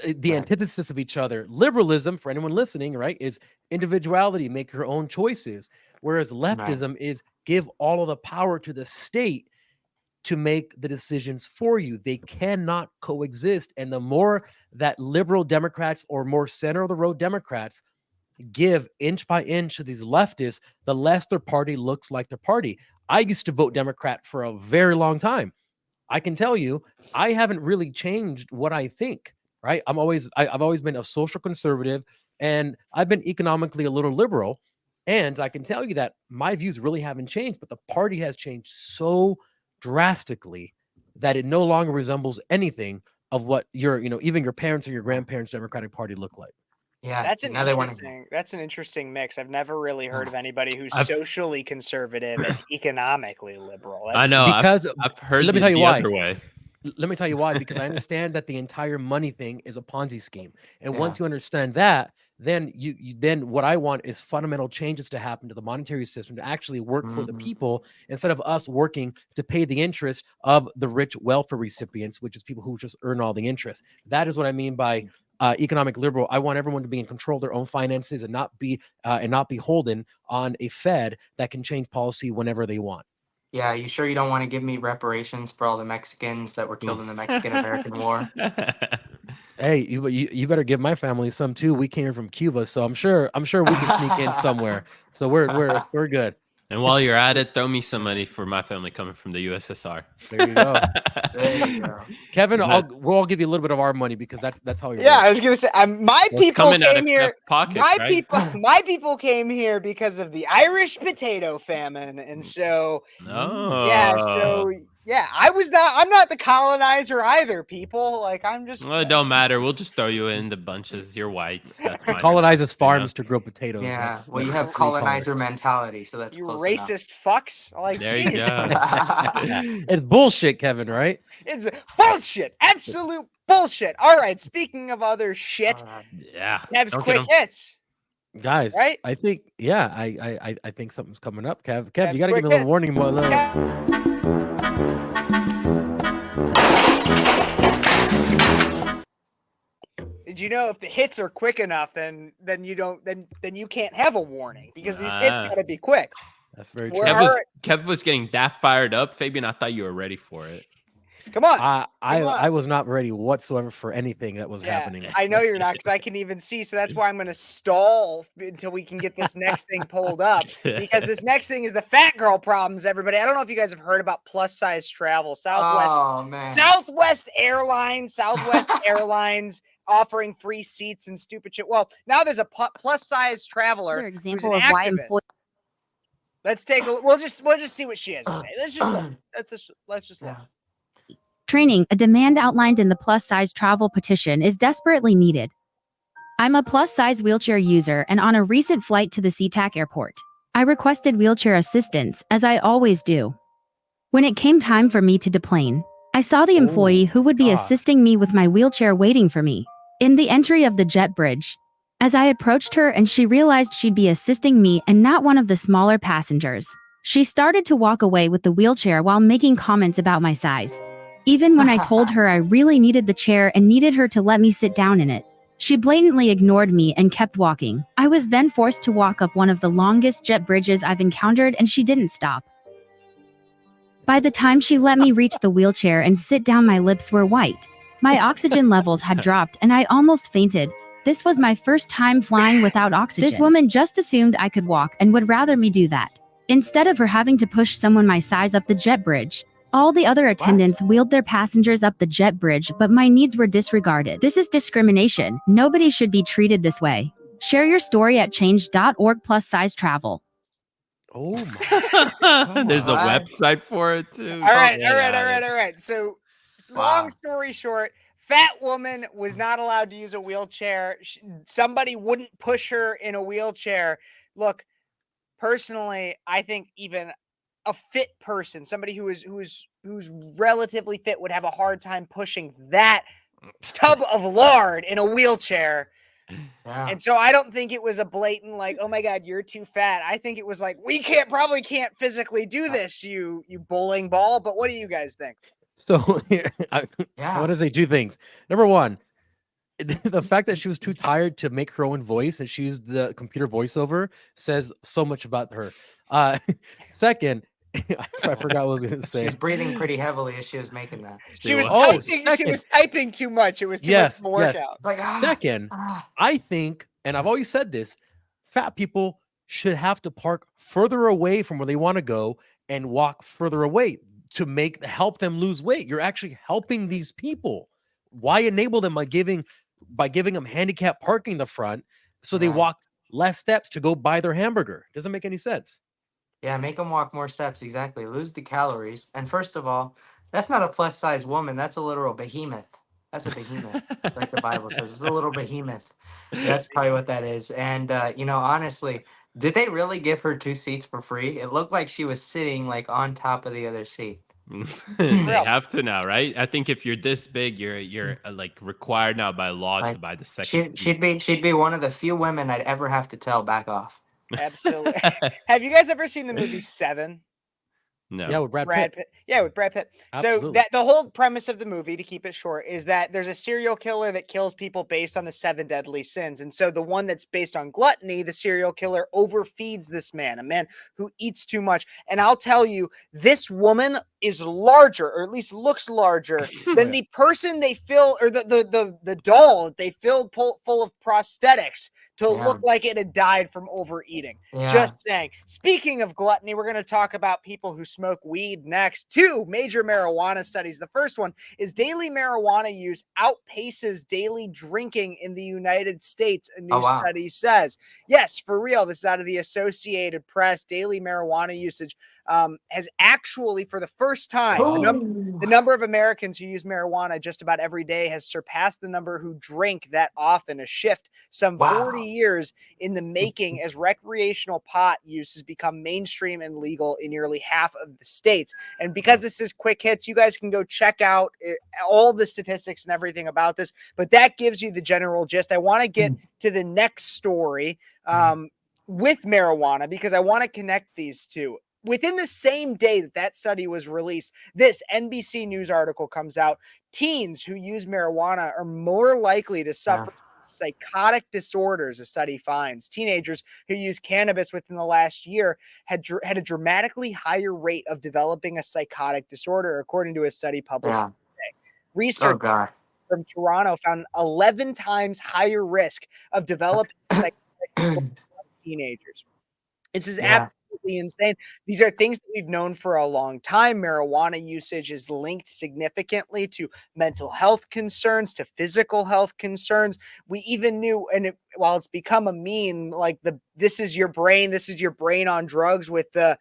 A: the antithesis of each other. Liberalism, for anyone listening, right, is individuality, make your own choices, whereas leftism is give all of the power to the state to make the decisions for you. They cannot coexist. And the more that liberal Democrats or more center of the road Democrats give inch by inch to these leftists, the less their party looks like their party. I used to vote Democrat for a very long time. I can tell you, I haven't really changed what I think, right? I've always been a social conservative, and I've been economically a little liberal. And I can tell you that my views really haven't changed, but the party has changed so drastically that it no longer resembles anything of what even your parents or your grandparents' Democratic Party look like.
B: Yeah,
C: That's an
B: now they want
C: interesting mix. I've never really heard of anybody who's
F: I've-
C: socially conservative and economically liberal.
F: I know.
A: Because
F: I've heard
A: let me
F: it
A: tell you
F: the
A: why.
F: other way.
A: Let me tell you why, because I understand that the entire money thing is a Ponzi scheme. And
B: Yeah.
A: once you understand that, then then what I want is fundamental changes to happen to the monetary system to actually work for the people instead of us working to pay the interest of the rich welfare recipients, which is people who just earn all the interest. That is what I mean by economic liberal. I want everyone to be in control of their own finances and not be beholden on a Fed that can change policy whenever they want.
B: Yeah, you sure you don't want to give me reparations for all the Mexicans that were killed in the Mexican-American War?
A: Hey, you better give my family some too. We came from Cuba, so I'm sure we can sneak in somewhere. So we're good.
F: And while you're at it, throw me some money for my family coming from the USSR.
A: There you go.
B: There you go.
A: Kevin, we'll all give you a little bit of our money because that's how we
C: Yeah,
A: work.
C: I was gonna say my
F: It's
C: people
F: coming out
C: came
F: of
C: here.
F: Jeff's pockets,
C: My
F: right?
C: my people came here because of the Irish potato famine, and so
F: No.
C: I'm not the colonizer either, people. Like I'm just
F: Well, it don't matter. We'll just throw you in the bunches. You're white. That's fine.
A: Colonizes farms to grow potatoes.
B: Yeah,
A: That's
B: well, you
A: what
B: have
A: we call it.
B: colonizer mentality, so that's
C: you
B: close
C: racist fucks. Like
F: There you
C: geez.
F: go.
A: It's bullshit, Kevin, right?
C: It's bullshit, absolute bullshit. All right, speaking of other shit,
B: enough.
F: Yeah.
C: Kev's
F: Don't
C: quick
F: get 'em.
C: hits.
A: Guys,
C: Right?
A: I think I think something's coming up. Kev,
C: Kev's
A: you gotta give
C: quick
A: me a little
C: hits.
A: warning, boy.
C: Did you know if the hits are quick enough, then you can't have a warning because these hits
F: Ah.
C: gotta be quick.
A: That's very
C: We're
A: true.
F: Kev was getting that fired up. Fabian, I thought you were ready for it.
C: Come on.
A: I was not ready whatsoever for anything that was happening.
C: I know you're not because I can even see. So that's why I'm going to stall until we can get this next thing pulled up because this next thing is the fat girl problems. Everybody, I don't know if you guys have heard about plus size travel.
B: Oh man,
C: Southwest Airlines offering free seats and stupid shit. Well, now there's a plus size traveler.
H: Another
C: who's
H: example
C: an
H: of why
C: activist.
H: employees.
C: Let's take a. We'll just see what she has to say. Let's just look.
H: Training, a demand outlined in the plus-size travel petition, is desperately needed. I'm a plus-size wheelchair user, and on a recent flight to the SeaTac airport, I requested wheelchair assistance, as I always do. When it came time for me to deplane, I saw the employee who would be
A: gosh.
H: assisting me with my wheelchair waiting for me in the entry of the jet bridge. As I approached her and she realized she'd be assisting me and not one of the smaller passengers, she started to walk away with the wheelchair while making comments about my size. Even when I told her I really needed the chair and needed her to let me sit down in it, she blatantly ignored me and kept walking. I was then forced to walk up one of the longest jet bridges I've encountered and she didn't stop. By the time she let me reach the wheelchair and sit down, my lips were white. My oxygen levels had dropped and I almost fainted. This was my first time flying without oxygen. This woman just assumed I could walk and would rather me do that, instead of her having to push someone my size up the jet bridge. All the other attendants wheeled their passengers up the jet bridge, but my needs were disregarded. This is discrimination. Nobody should be treated this way. Share your story at change.org/size travel.
A: Oh my!
F: There's a
B: What?
F: website for it too.
C: All right.
F: Yeah.
C: All right. So,
B: Wow.
C: long story short, fat woman was not allowed to use a wheelchair. Somebody wouldn't push her in a wheelchair. Look, personally, I think even a fit person, somebody who's relatively fit, would have a hard time pushing that tub of lard in a wheelchair.
B: Yeah.
C: And so I don't think it was a blatant like, oh my God, you're too fat. I think it was like, we probably can't physically do this, you bowling ball. But what do you guys think?
A: So I want to say two things. Number one, the fact that she was too tired to make her own voice and she used the computer voiceover says so much about her. Second, I forgot what I was going to say.
B: She was breathing pretty heavily as she was making that.
C: She was typing too much. It was too much of a workout.
B: It's like,
A: Second, I think, and I've always said this, fat people should have to park further away from where they want to go and walk further away to help them lose weight. You're actually helping these people. Why enable them by giving them handicap parking in the front so they walk less steps to go buy their hamburger? Doesn't make any sense.
B: Yeah, make them walk more steps. Exactly. Lose the calories. And first of all, that's not a plus size woman. That's a literal behemoth. That's a behemoth, like the Bible says. It's a little behemoth. That's probably what that is. And, honestly, did they really give her 2 seats for free? It looked like she was sitting like on top of the other seat.
F: They have to now, right? I think if you're this big, you're like required now by law to buy the second seat.
B: She'd be one of the few women I'd ever have to tell back off.
C: Absolutely. Have you guys ever seen the movie Seven?
F: No.
A: Yeah, with Brad Pitt.
C: Yeah, with Brad Pitt.
A: Absolutely.
C: So that the whole premise of the movie, to keep it short, is that there's a serial killer that kills people based on the 7 deadly sins. And so the one that's based on gluttony, the serial killer overfeeds this man, a man who eats too much. And I'll tell you, this woman is larger, or at least looks larger than the person they fill, or the doll they filled full of prosthetics to look like it had died from overeating. Just saying. Speaking of gluttony, we're going to talk about people who smoke weed next. 2 major marijuana studies. The first one is daily marijuana use outpaces daily drinking in the United States. A new study says. Yes, for real. This is out of the Associated Press. Daily marijuana usage has actually, for the first time, the number of Americans who use marijuana just about every day has surpassed the number who drink that often. A shift some 40 years in the making as recreational pot use has become mainstream and legal in nearly half of the states. And because this is quick hits, you guys can go check out all the statistics and everything about this, but that gives you the general gist. I want to get to the next story with marijuana because I want to connect these two. Within the same day that study was released, this NBC News article comes out. Teens who use marijuana are more likely to suffer psychotic disorders, a study finds. Teenagers who use cannabis within the last year had a dramatically higher rate of developing a psychotic disorder, according to a study published today. Research from Toronto found 11 times higher risk of developing psychotic disorders in teenagers. This is absolutely insane. These are things that we've known for a long time. Marijuana usage is linked significantly to mental health concerns, to physical health concerns. We even knew, and while it's become a meme, like this is your brain on drugs with the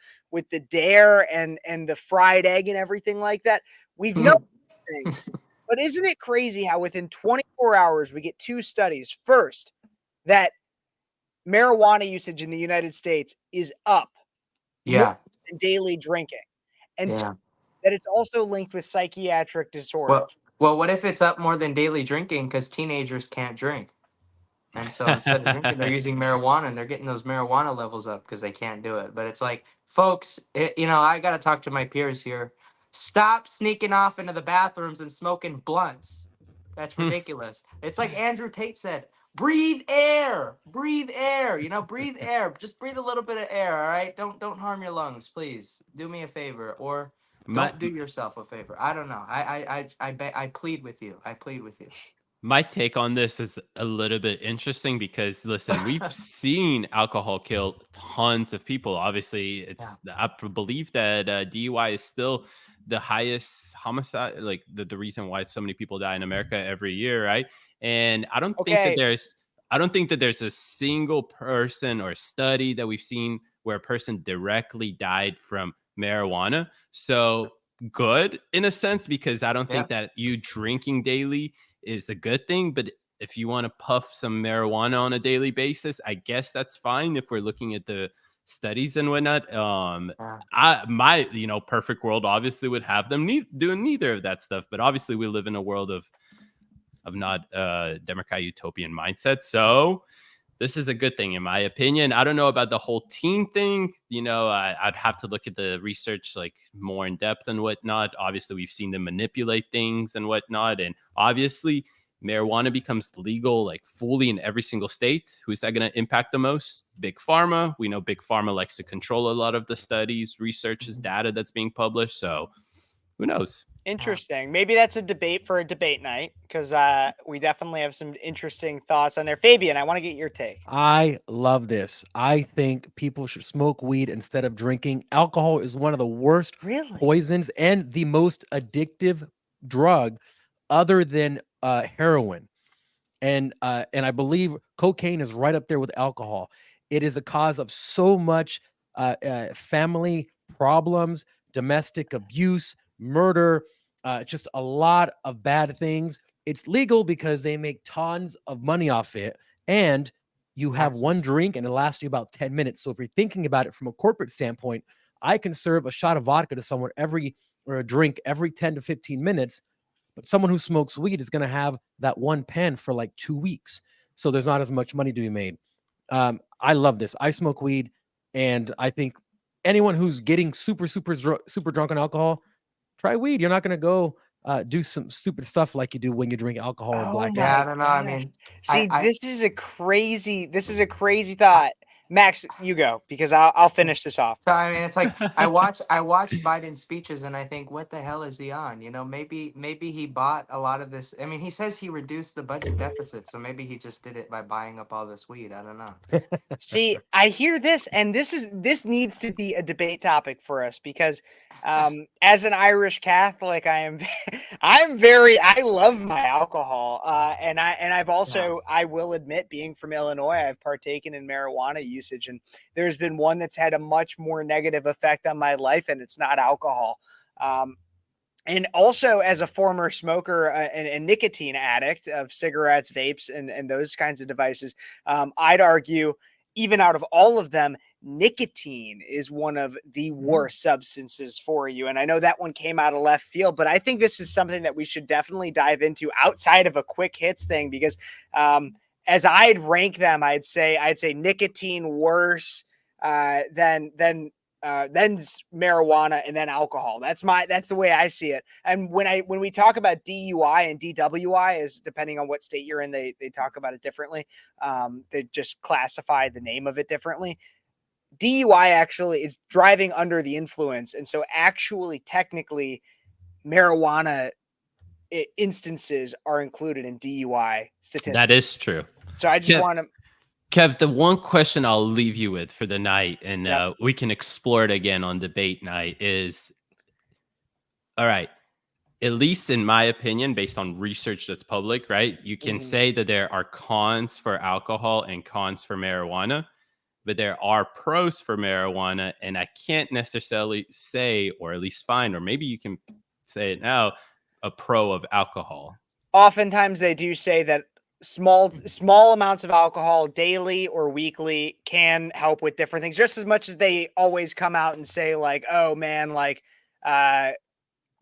C: dare and the fried egg and everything like that. We've known these things. But isn't it crazy how within 24 hours we get 2 studies? First, that marijuana usage in the United States is up more than daily drinking, and that it's also linked with psychiatric disorders.
B: Well, what if it's up more than daily drinking because teenagers can't drink? And so instead of drinking, they're using marijuana and they're getting those marijuana levels up because they can't do it. But it's like, folks, I got to talk to my peers here. Stop sneaking off into the bathrooms and smoking blunts. That's ridiculous. It's like Andrew Tate said, breathe air, breathe air, breathe air. Just breathe a little bit of air. All right. Don't harm your lungs, please. Do me a favor, or don't do yourself a favor. I don't know. I plead with you. I plead with you.
F: My take on this is a little bit interesting because, listen, we've seen alcohol kill tons of people. Obviously, I believe that DUI is still the highest homicide, like the reason why so many people die in America every year, right? And I don't think that there's a single person or study that we've seen where a person directly died from marijuana. So good in a sense, because I don't think that you drinking daily is a good thing. But if you want to puff some marijuana on a daily basis, I guess that's fine if we're looking at the studies and whatnot.
B: Yeah.
F: My perfect world obviously would have them doing neither of that stuff, but obviously we live in a world of not Democrat utopian mindset. So this is a good thing in my opinion. I don't know about the whole teen thing. I'd have to look at the research like more in depth and whatnot. Obviously, we've seen them manipulate things and whatnot, and obviously marijuana becomes legal like fully in every single state. Who's that going to impact the most? Big pharma. We know big pharma likes to control a lot of the studies, researches, data that's being published. So who knows?
C: Interesting. Maybe that's a debate for a debate night, because we definitely have some interesting thoughts on there. Fabian, I want to get your take.
A: I love this. I think people should smoke weed instead of drinking. Alcohol is one of the worst poisons and the most addictive drug other than heroin. And I believe cocaine is right up there with alcohol. It is a cause of so much family problems, domestic abuse, murder, just a lot of bad things. It's legal because they make tons of money off it. And you have one drink and it lasts you about 10 minutes. So if you're thinking about it from a corporate standpoint, I can serve a shot of vodka to someone or a drink every 10 to 15 minutes. But someone who smokes weed is going to have that one pen for like 2 weeks. So there's not as much money to be made. I love this. I smoke weed, and I think anyone who's getting super drunk on alcohol, try weed. You're not going to go do some stupid stuff like you do when you drink alcohol or black.
B: Yeah, I don't know. I mean,
C: see, this is a crazy thought. Max, you go, because I'll finish this off.
B: So I mean, it's like I watch Biden's speeches and I think, what the hell is he on? Maybe he bought a lot of this. I mean, he says he reduced the budget deficit, so maybe he just did it by buying up all this weed. I don't know.
C: See, I hear this, and this needs to be a debate topic for us, because as an Irish Catholic, I love my alcohol, and I've also, I will admit, being from Illinois, I've partaken in marijuana usage, and there's been one that's had a much more negative effect on my life, and it's not alcohol. And also, as a former smoker and nicotine addict of cigarettes, vapes, and those kinds of devices, I'd argue, even out of all of them, nicotine is one of the worst substances for you. And I know that one came out of left field, but I think this is something that we should definitely dive into outside of a quick hits thing, because as I'd rank them, I'd say nicotine worse than marijuana, and then alcohol. That's the way I see it. And when we talk about DUI and DWI, is depending on what state you're in, they talk about it differently. They just classify the name of it differently. DUI actually is driving under the influence, and so actually, technically, marijuana instances are included in DUI statistics.
F: That is true.
C: So I just want to.
F: Kev, the one question I'll leave you with for the night, and we can explore it again on debate night, is, all right, at least in my opinion, based on research that's public, right, you can say that there are cons for alcohol and cons for marijuana, but there are pros for marijuana, and I can't necessarily say, or at least find, or maybe you can say it now, a pro of alcohol.
C: Oftentimes they do say that small amounts of alcohol daily or weekly can help with different things, just as much as they always come out and say, like, oh man, like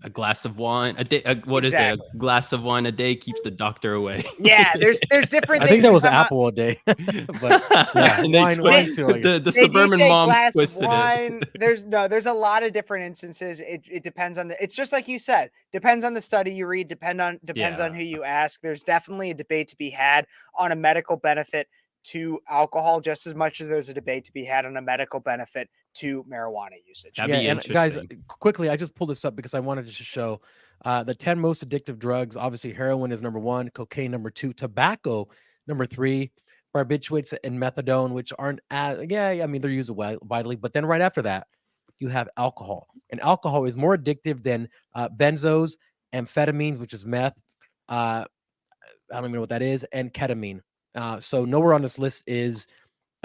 F: a glass of wine a day. What is it? A glass of wine a day keeps the doctor away.
C: Yeah, there's different things.
A: I think that was apple a day. But yeah, wine too.
F: The suburban moms twisted it.
C: There's a lot of different instances. It depends on it's just like you said, depends on the study you read, depends on who you ask. There's definitely a debate to be had on a medical benefit to alcohol, just as much as there's a debate to be had on a medical benefit to marijuana usage.
A: Yeah, and guys, quickly, I just pulled this up because I wanted to show the 10 most addictive drugs. Obviously, heroin is number 1, cocaine number 2, tobacco number 3, barbiturates and methadone, which aren't I mean, they're used widely. But then right after that, you have alcohol, and alcohol is more addictive than benzos, amphetamines, which is meth. I don't even know what that is, and ketamine. So nowhere on this list is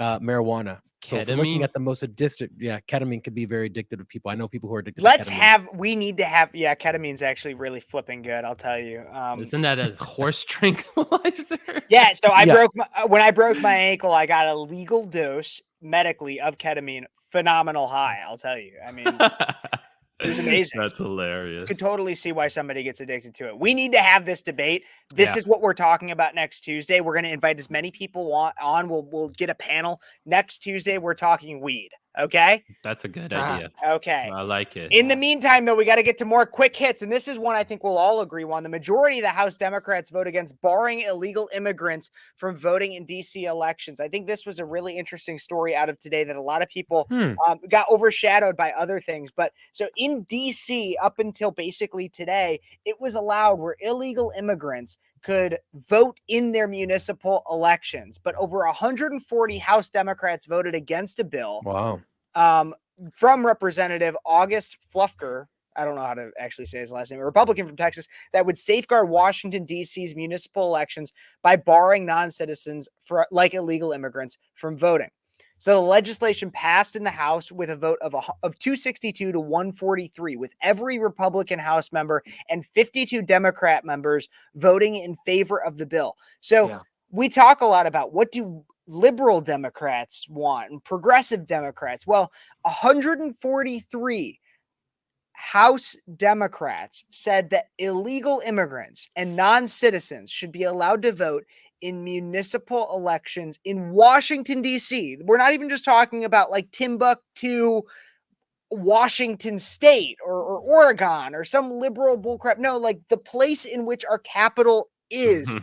A: marijuana. So if we're looking
F: Ketamine?
A: at the most addictive, ketamine could be very addictive to people. I know people who are addicted
C: Let's
A: to ketamine.
C: have, we need to have, ketamine's actually really flipping good, I'll tell you.
F: Isn't that a horse tranquilizer?
C: Yeah, so
A: Yeah.
C: when I broke my ankle, I got a legal dose medically of ketamine. Phenomenal high, I'll tell you. I mean, it was amazing.
F: That's hilarious.
C: Could totally see why somebody gets addicted to it. We need to have this debate. This is what we're talking about next Tuesday. We're going to invite as many people on. We'll get a panel next Tuesday. We're talking weed. Okay.
F: That's a good idea.
C: Okay.
F: I like it.
C: In the meantime, though, we got to get to more quick hits. And this is one I think we'll all agree on. The majority of the House Democrats vote against barring illegal immigrants from voting in D.C. elections. I think this was a really interesting story out of today that a lot of people got overshadowed by other things. But so in D.C., up until basically today, it was allowed where illegal immigrants could vote in their municipal elections. But over 140 House Democrats voted against a bill.
A: Wow.
C: From Representative August Flufker, I don't know how to actually say his last name, a Republican from Texas, that would safeguard Washington, D.C.'s municipal elections by barring non-citizens like illegal immigrants from voting. So the legislation passed in the House with a vote of 262 to 143, with every Republican House member and 52 Democrat members voting in favor of the bill. So we talk a lot about what do liberal Democrats want and progressive Democrats. Well, 143 House Democrats said that illegal immigrants and non-citizens should be allowed to vote in municipal elections in Washington, D.C. We're not even just talking about like Timbuktu, Washington State or Oregon or some liberal bullcrap. No, like the place in which our capital is.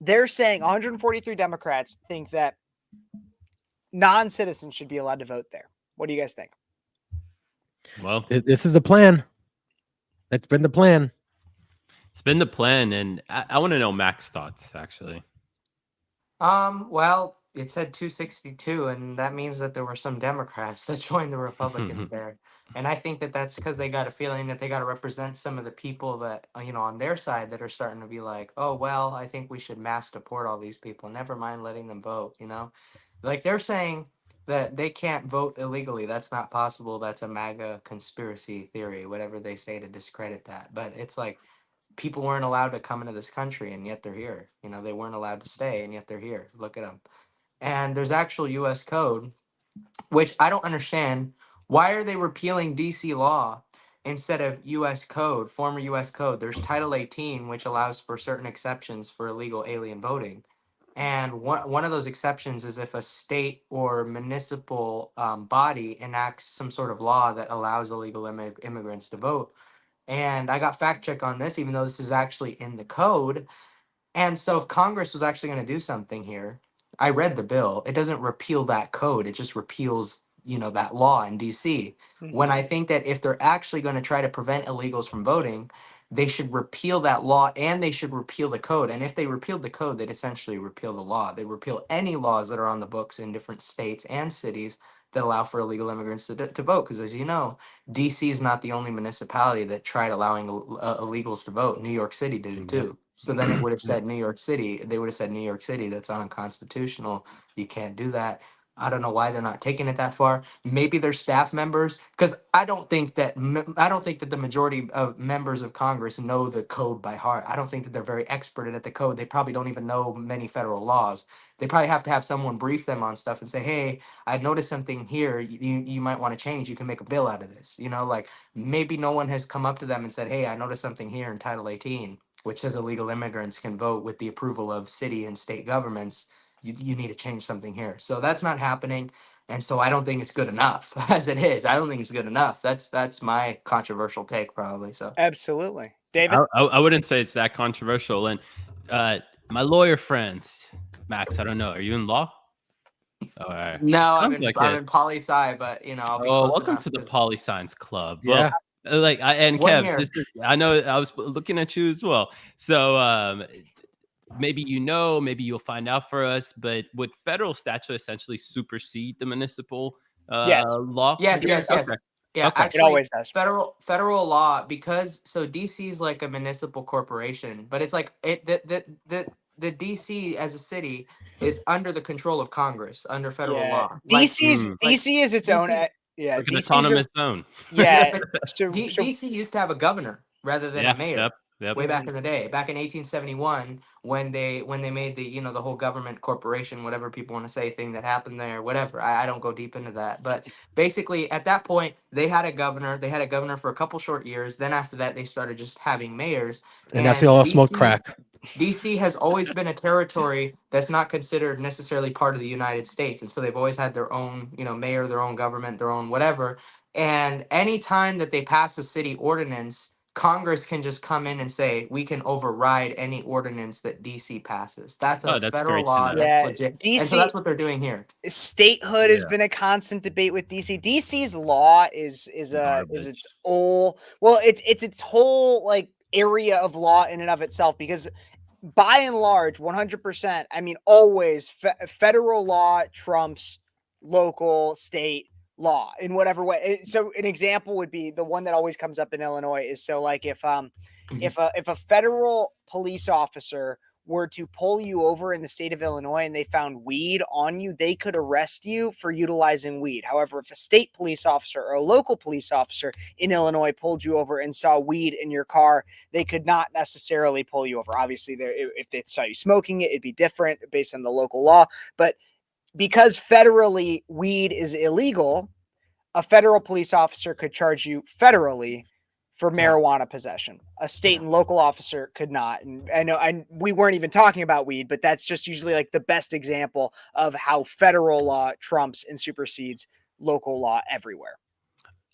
C: They're saying 143 Democrats think that non-citizens should be allowed to vote there. What do you guys think?
F: Well,
A: this is the plan. That's been the plan.
F: It's been the plan, and I want to know Mac's thoughts, actually.
B: Well, it said 262, and that means that there were some Democrats that joined the Republicans there. And I think that that's because they got a feeling that they got to represent some of the people that, on their side that are starting to be like, oh, well, I think we should mass deport all these people. Never mind letting them vote, Like they're saying that they can't vote illegally. That's not possible. That's a MAGA conspiracy theory, whatever they say to discredit that. But it's like people weren't allowed to come into this country, and yet they're here. They weren't allowed to stay, and yet they're here. Look at them. And there's actual U.S. code, which I don't understand. Why are they repealing D.C. law instead of U.S. code, former U.S. code? There's Title 18, which allows for certain exceptions for illegal alien voting. And one of those exceptions is if a state or municipal body enacts some sort of law that allows illegal immigrants to vote. And I got fact check on this, even though this is actually in the code. And so if Congress was actually going to do something here, I read the bill. It doesn't repeal that code. It just repeals, that law in DC. When I think that if they're actually going to try to prevent illegals from voting, they should repeal that law and they should repeal the code. And if they repealed the code, they'd essentially repeal the law. They repeal any laws that are on the books in different states and cities that allow for illegal immigrants to vote. Because as you know, DC is not the only municipality that tried allowing illegals to vote. New York City did it too. So then it would have said New York City. They would have said New York City. That's unconstitutional. You can't do that. I don't know why they're not taking it that far. Maybe they're staff members, because I don't think that the majority of members of Congress know the code by heart. I don't think that they're very expert at the code. They probably don't even know many federal laws. They probably have to have someone brief them on stuff and say, hey, I noticed something here you might want to change. You can make a bill out of this. Like maybe no one has come up to them and said, hey, I noticed something here in Title 18, which says illegal immigrants can vote with the approval of city and state governments. You need to change something here. So that's not happening. And so I don't think it's good enough as it is. I don't think it's good enough. That's my controversial take probably. So
C: absolutely. David?
F: I wouldn't say it's that controversial. And my lawyer friends, Max, I don't know. Are you in law? All right.
B: No, I'm in poli-sci, but I'll be close
F: welcome
B: enough
F: to the poli-science club.
A: Yeah.
F: Well, and Kev, I know I was looking at you as well. So maybe maybe you'll find out for us, but would federal statute essentially supersede the municipal law?
B: Yes.
F: Okay.
B: Yeah,
F: Okay.
B: actually,
C: it always does.
B: Federal law, because so DC is like a municipal corporation, but it's like the DC as a city is under the control of Congress, under federal
C: Yeah,
B: law. Like,
C: DC is its own.
B: DC
C: Yeah,
F: Like an
C: DC's
F: autonomous zone.
C: yeah.
B: but
C: So
B: DC used to have a governor rather than a mayor.
F: Yep.
B: Way back in the day, back in 1871, when they made the the whole government corporation, whatever people want to say, thing that happened there, whatever. I don't go deep into that, but basically at that point they had a governor. They had a governor for a couple short years. Then after that, they started just having mayors.
A: And that's we all smoke
B: DC
A: crack.
B: DC has always been a territory that's not considered necessarily part of the United States, and so they've always had their own mayor, their own government, their own whatever. And anytime that they pass a city ordinance, Congress can just come in and say we can override any ordinance that DC passes. That's a
F: That's
B: federal
F: great to
B: law.
F: know.
C: Yeah,
B: That's legit.
C: DC
B: And so that's what they're doing here.
C: statehood has
F: Yeah.
C: been a constant debate with DC. DC's law is
F: Garbage.
C: its whole it's its whole like area of law in and of itself, because by and large 100%, I mean always federal law trumps local state law in whatever way. So an example would be the one that always comes up in Illinois is, so like if a federal police officer were to pull you over in the state of Illinois and they found weed on you, they could arrest you for utilizing weed. However, if a state police officer or a local police officer in Illinois pulled you over and saw weed in your car, they could not necessarily pull you over. Obviously, if they saw you smoking it, it'd be different based on the local law. But because federally weed is illegal, a federal police officer could charge you federally for marijuana possession. A state and local officer could not. And I know we weren't even talking about weed, but that's just usually like the best example of how federal law trumps and supersedes local law everywhere.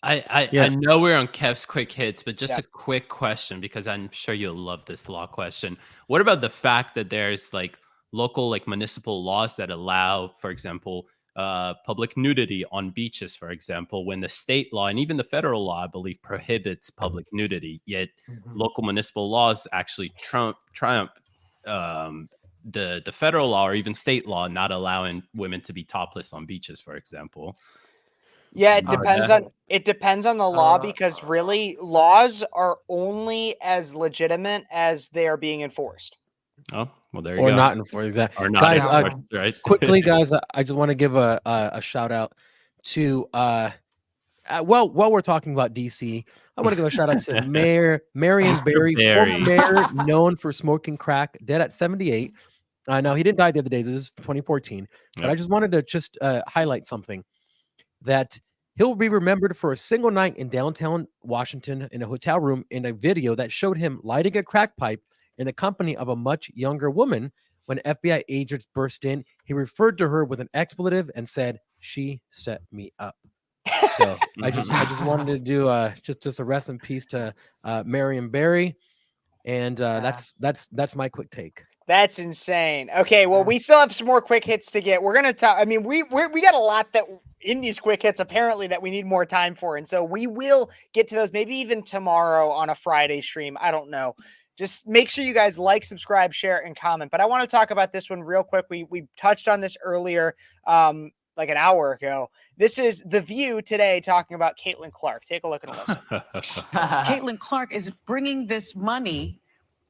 F: I know we're on Kev's quick hits, but just a quick question, because I'm sure you'll love this law question. What about the fact that there's like local, like municipal laws that allow, for example, public nudity on beaches, for example, when the state law and even the federal law, I believe, prohibits public nudity, yet local municipal laws actually triumph the federal law or even state law not allowing women to be topless on beaches, for example.
C: Yeah, it depends on the law, because really laws are only as legitimate as they are being enforced.
F: Oh, well, there you go.
A: Or not enforced, exactly.
F: Or not
A: Guys,
F: enforced, right?
A: quickly, guys, I just want to give a shout out to while we're talking about DC, I want to give a shout out to Mayor Marion Barry, former mayor known for smoking crack, dead at 78. No, he didn't die the other day. This is 2014. But I just wanted to just highlight something, that he'll be remembered for a single night in downtown Washington in a hotel room in a video that showed him lighting a crack pipe in the company of a much younger woman. When FBI agents burst in, he referred to her with an expletive and said, "She set me up." So I just wanted to do just a rest in peace to Marion Barry, and that's my quick take.
C: That's insane. Okay, well, we still have some more quick hits to get. We're gonna talk. I mean, we got a lot that in these quick hits apparently that we need more time for, and so we will get to those maybe even tomorrow on a Friday stream. I don't know. Just make sure you guys like, subscribe, share, and comment. But I want to talk about this one real quick. We touched on this earlier, like an hour ago. This is The View today talking about Caitlyn Clark. Take a look and listen.
I: Caitlyn Clark is bringing this money,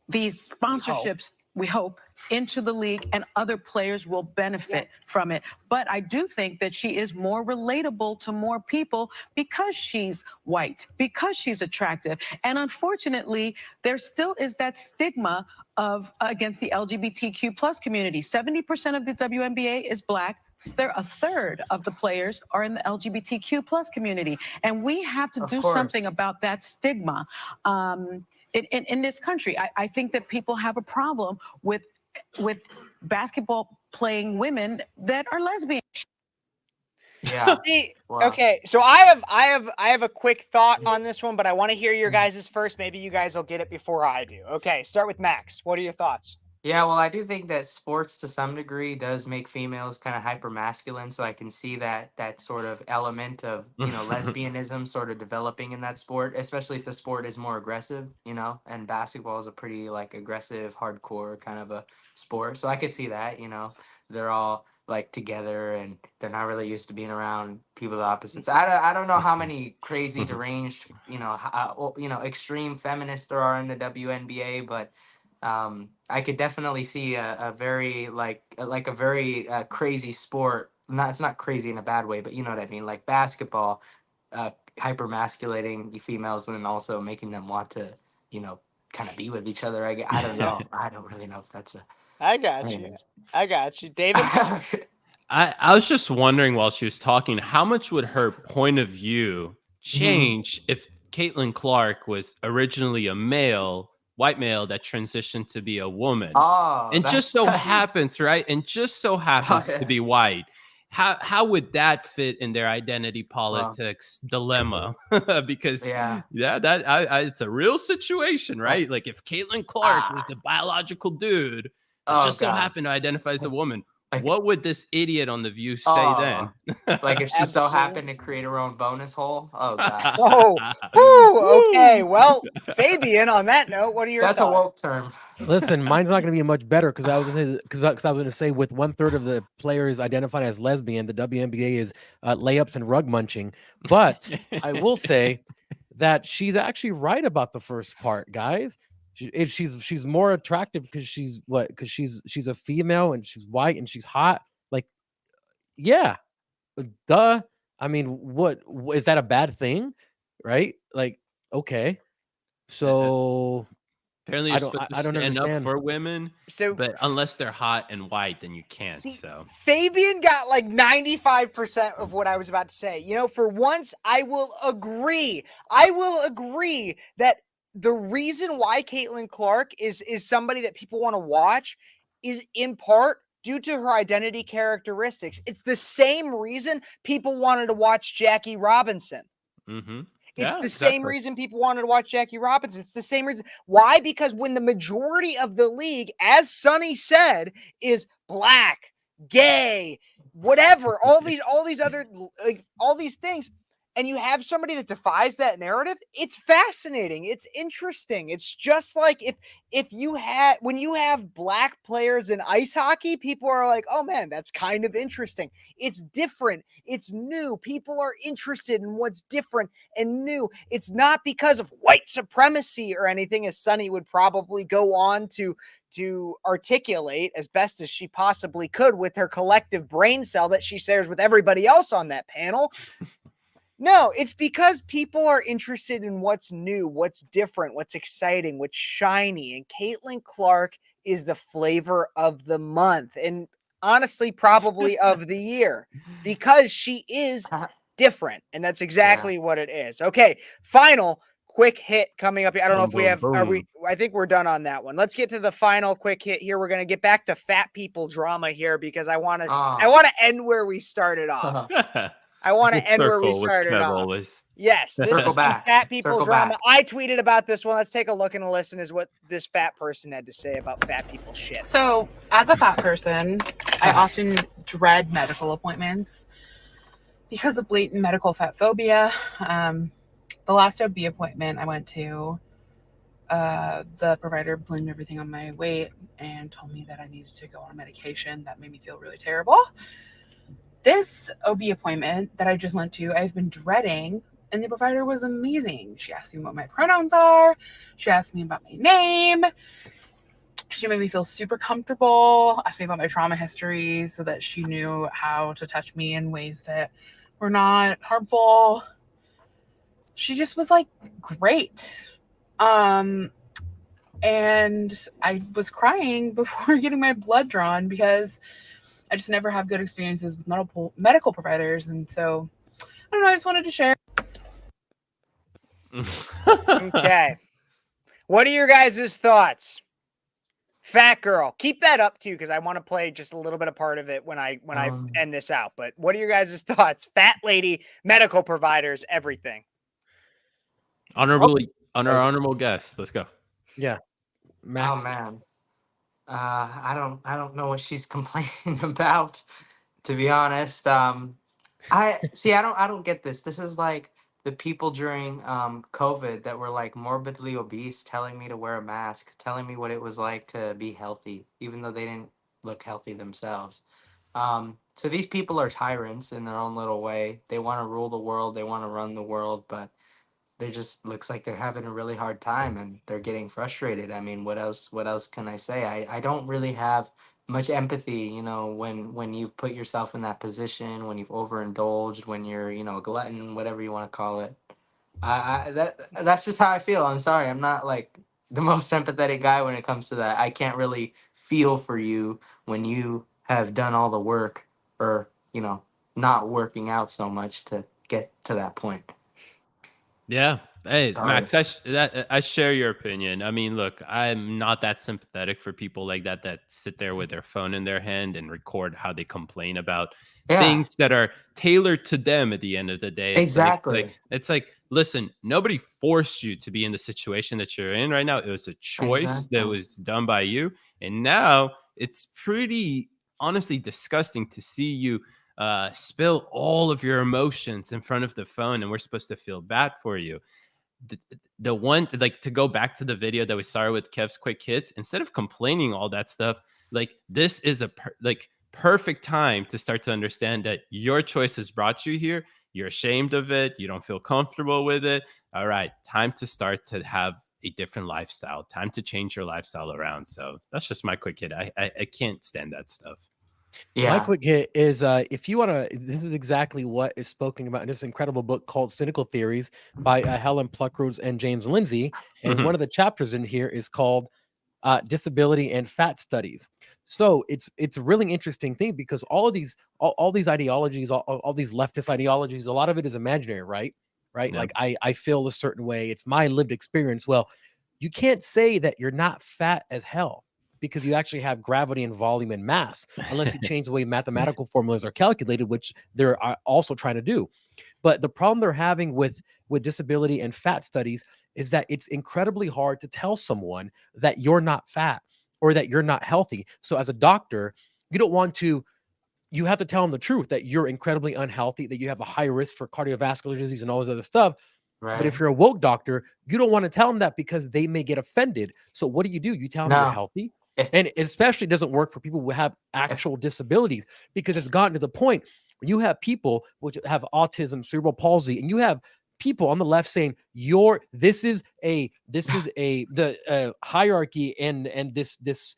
I: these sponsorships, we hope, into the league, and other players will benefit from it. But I do think that she is more relatable to more people because she's white, because she's attractive. And unfortunately, there still is that stigma of against the LGBTQ plus community. 70% of the WNBA is Black. A third of the players are in the LGBTQ plus community. And we have to do something about that stigma. In this country, I think that people have a problem with basketball playing women that are lesbian.
B: Yeah.
C: Okay, so I have a quick thought on this one, but I want to hear your guys' first. Maybe you guys will get it before I do. Okay, start with Max. What are your thoughts?
B: Yeah, well, I do think that sports to some degree does make females kind of hyper masculine. So I can see that sort of element of, lesbianism sort of developing in that sport, especially if the sport is more aggressive, and basketball is a pretty like aggressive, hardcore kind of a sport. So I could see that, they're all like together and they're not really used to being around people of the opposites. I don't know how many crazy deranged, extreme feminists there are in the WNBA, but I could definitely see a very like a very crazy sport. Not It's not crazy in a bad way, but you know what I mean. Like basketball, hypermasculating females and then also making them want to, you know, kind of be with each other. I don't know. I don't really know if that's a.
C: I got you.
B: Anyways.
C: I got you, David.
F: I was just wondering while she was talking, how much would her point of view change if Caitlyn Clark was originally a white male that transitioned to be a woman?
B: Oh,
F: And just so happens, right? And just so happens to be white. How would that fit in their identity politics dilemma? Because it's a real situation, right? Like if Caitlyn Clark was a biological dude that just so happened to identify as a woman, what would this idiot on The View say then?
B: Like if she so happened to create her own bonus hole? Oh god.
C: Okay. Well, Fabian, on that note, what are your
B: That's
C: thoughts?
B: a woke term.
A: Listen, mine's not going to be much better because I was going to say with 1/3 of the players identified as lesbian, the WNBA is layups and rug munching. But I will say that she's actually right about the first part, guys. She's more attractive because she's a female and she's white and she's hot. Like, yeah, duh. I mean, what is that a bad thing, right? Like, okay, so.
F: Apparently, you're supposed to stand
A: understand.
F: up for women,
C: So,
F: but unless they're hot and white, then you can't.
C: see,
F: So
C: Fabian got like 95% of what I was about to say. You know, for once, I will agree that the reason why Caitlyn Clark is somebody that people want to watch is in part due to her identity characteristics. It's the same reason people wanted to watch Jackie Robinson. It's the same reason people wanted to watch Jackie Robinson. It's the same reason. Why? Because when the majority of the league, as Sonny said, is black, gay, whatever, all these other, like all these things, and you have somebody that defies that narrative, it's fascinating. It's interesting. It's just like when you have black players in ice hockey, people are like, oh man, that's kind of interesting. It's different. It's new. People are interested in what's different and new. It's not because of white supremacy or anything, as Sonny would probably go on to articulate as best as she possibly could with her collective brain cell that she shares with everybody else on that panel. No, it's because people are interested in what's new, what's different, what's exciting, what's shiny. And Caitlyn Clark is the flavor of the month and honestly, probably of the year because she is different. And that's exactly what it is. Okay, final quick hit coming up. I don't know if we have, I think we're done on that one. Let's get to the final quick hit here. We're going to get back to fat people drama here because I want to end where we started off. I want to end where we started off.
F: Always.
C: Yes, this is fat people drama. I tweeted about this one. Let's take a look and listen is what this fat person had to say about fat people shit.
J: So, as a fat person, I often dread medical appointments because of blatant medical fatphobia. The last OB appointment I went to, the provider blamed everything on my weight and told me that I needed to go on a medication that made me feel really terrible. This OB appointment that I just went to, I've been dreading, and the provider was amazing. She asked me what my pronouns are. She asked me about my name. She made me feel super comfortable, asked me about my trauma history so that she knew how to touch me in ways that were not harmful. She just was like great. And I was crying before getting my blood drawn because I just never have good experiences with medical providers. And so, I don't know, I just wanted to share.
C: Okay. What are your guys' thoughts? Fat girl. Keep that up too, because I want to play just a little bit of part of it when I end this out. But what are your guys' thoughts? Fat lady, medical providers, everything.
F: Honorable guest. Let's go.
A: Yeah. Max.
B: Oh man. I don't know what she's complaining about, to be honest. I don't get this. This is like the people during COVID that were like morbidly obese telling me to wear a mask, telling me what it was like to be healthy, even though they didn't look healthy themselves. So these people are tyrants in their own little way. They want to rule the world, they want to run the world, but they just looks like they're having a really hard time and they're getting frustrated. I mean, what else can I say? I don't really have much empathy, you know, when you've put yourself in that position, when you've overindulged, when you're, you know, a glutton, whatever you want to call it. That's just how I feel. I'm sorry. I'm not like the most sympathetic guy when it comes to that. I can't really feel for you when you have done all the work, or, you know, not working out so much to get to that point.
F: Yeah. Hey,
B: Sorry.
F: Max, I share your opinion. I mean, look, I'm not that sympathetic for people like that sit there with their phone in their hand and record how they complain about
B: Yeah,
F: things that are tailored to them at the end of the day.
B: exactly.
F: It's like, listen, nobody forced you to be in the situation that you're in right now. It was a choice that
B: Exactly.
F: was done by you. And now it's pretty honestly disgusting to see you spill all of your emotions in front of the phone, and we're supposed to feel bad for you. The one, like, to go back to the video that we started with Kev's quick hits, instead of complaining all that stuff, like, this is a perfect time to start to understand that your choice has brought you here. You're ashamed of it. You don't feel comfortable with it. All right, time to start to have a different lifestyle. Time to change your lifestyle around. So that's just my quick hit. I can't stand that stuff.
A: My
B: Yeah.
A: quick hit is if you want to, this is exactly what is spoken about in this incredible book called Cynical Theories by Helen Pluckrose and James Lindsay. And one of the chapters in here is called Disability and Fat Studies. So it's a really interesting thing because all of these all these ideologies, all these leftist ideologies, a lot of it is imaginary, right?
F: Yeah.
A: Like I feel a certain way. It's my lived experience. Well, you can't say that you're not fat as hell, because you actually have gravity and volume and mass, unless you change the way mathematical formulas are calculated, which they're also trying to do. But the problem they're having with disability and fat studies is that it's incredibly hard to tell someone that you're not fat or that you're not healthy. So as a doctor, you don't want to, you have to tell them the truth that you're incredibly unhealthy, that you have a high risk for cardiovascular disease and all this other stuff. But if
B: Right.
A: you're a woke doctor, you don't want to tell them that because they may get offended. So what do? You tell them you're
B: No.
A: healthy.
B: If
A: And it especially doesn't work for people who have
B: if
A: actual disabilities, because it's gotten to the point where you have people which have autism, cerebral palsy, and you have people on the left saying this is the hierarchy and this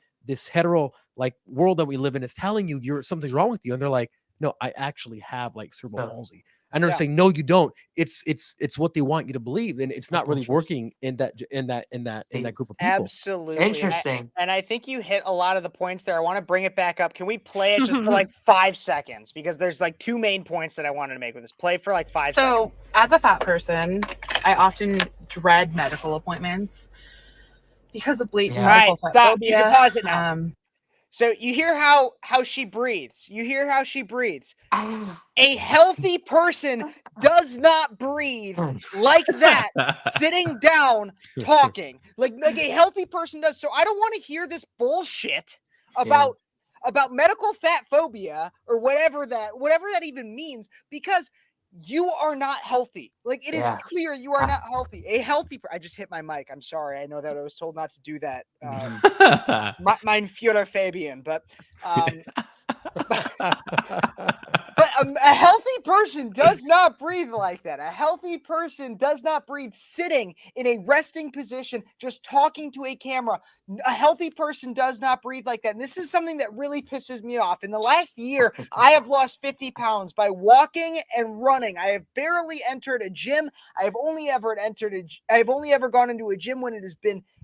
A: hetero like world that we live in is telling you something's wrong with you, and they're like, no, I actually have like cerebral
B: so
A: palsy. And they're
C: Yeah.
A: saying, no, you don't. It's what they want you to believe, and it's not really
B: interesting.
A: working in that
B: See,
A: group of people.
C: Absolutely.
B: interesting.
C: And I think you hit a lot of the points there. I want to bring it back up. Can we play it just for like 5 seconds? Because there's like 2 main points that I wanted to make with this. Play for like 5 seconds.
J: So, as a fat person, I often dread medical appointments because of blatant
B: Yeah.
C: All right,
J: medical
C: stop. You can
J: phobia.
C: pause it now. So you hear how she breathes. You hear how she breathes. A healthy person does not breathe like that, sitting down, talking like a healthy person does. So I don't want to hear this bullshit about medical fat phobia or whatever that even means, because you are not healthy. Like, it is
B: Yeah.
C: clear you are not healthy. A healthy I just hit my mic. I'm sorry. I know that I was told not to do that. Mein Führer Fabian, but a healthy person does not breathe like that. A healthy person does not breathe sitting in a resting position, just talking to a camera. A healthy person does not breathe like that. And this is something that really pisses me off. In the last year, I have lost 50 pounds by walking and running. I have barely entered a gym. I have only ever gone into a gym when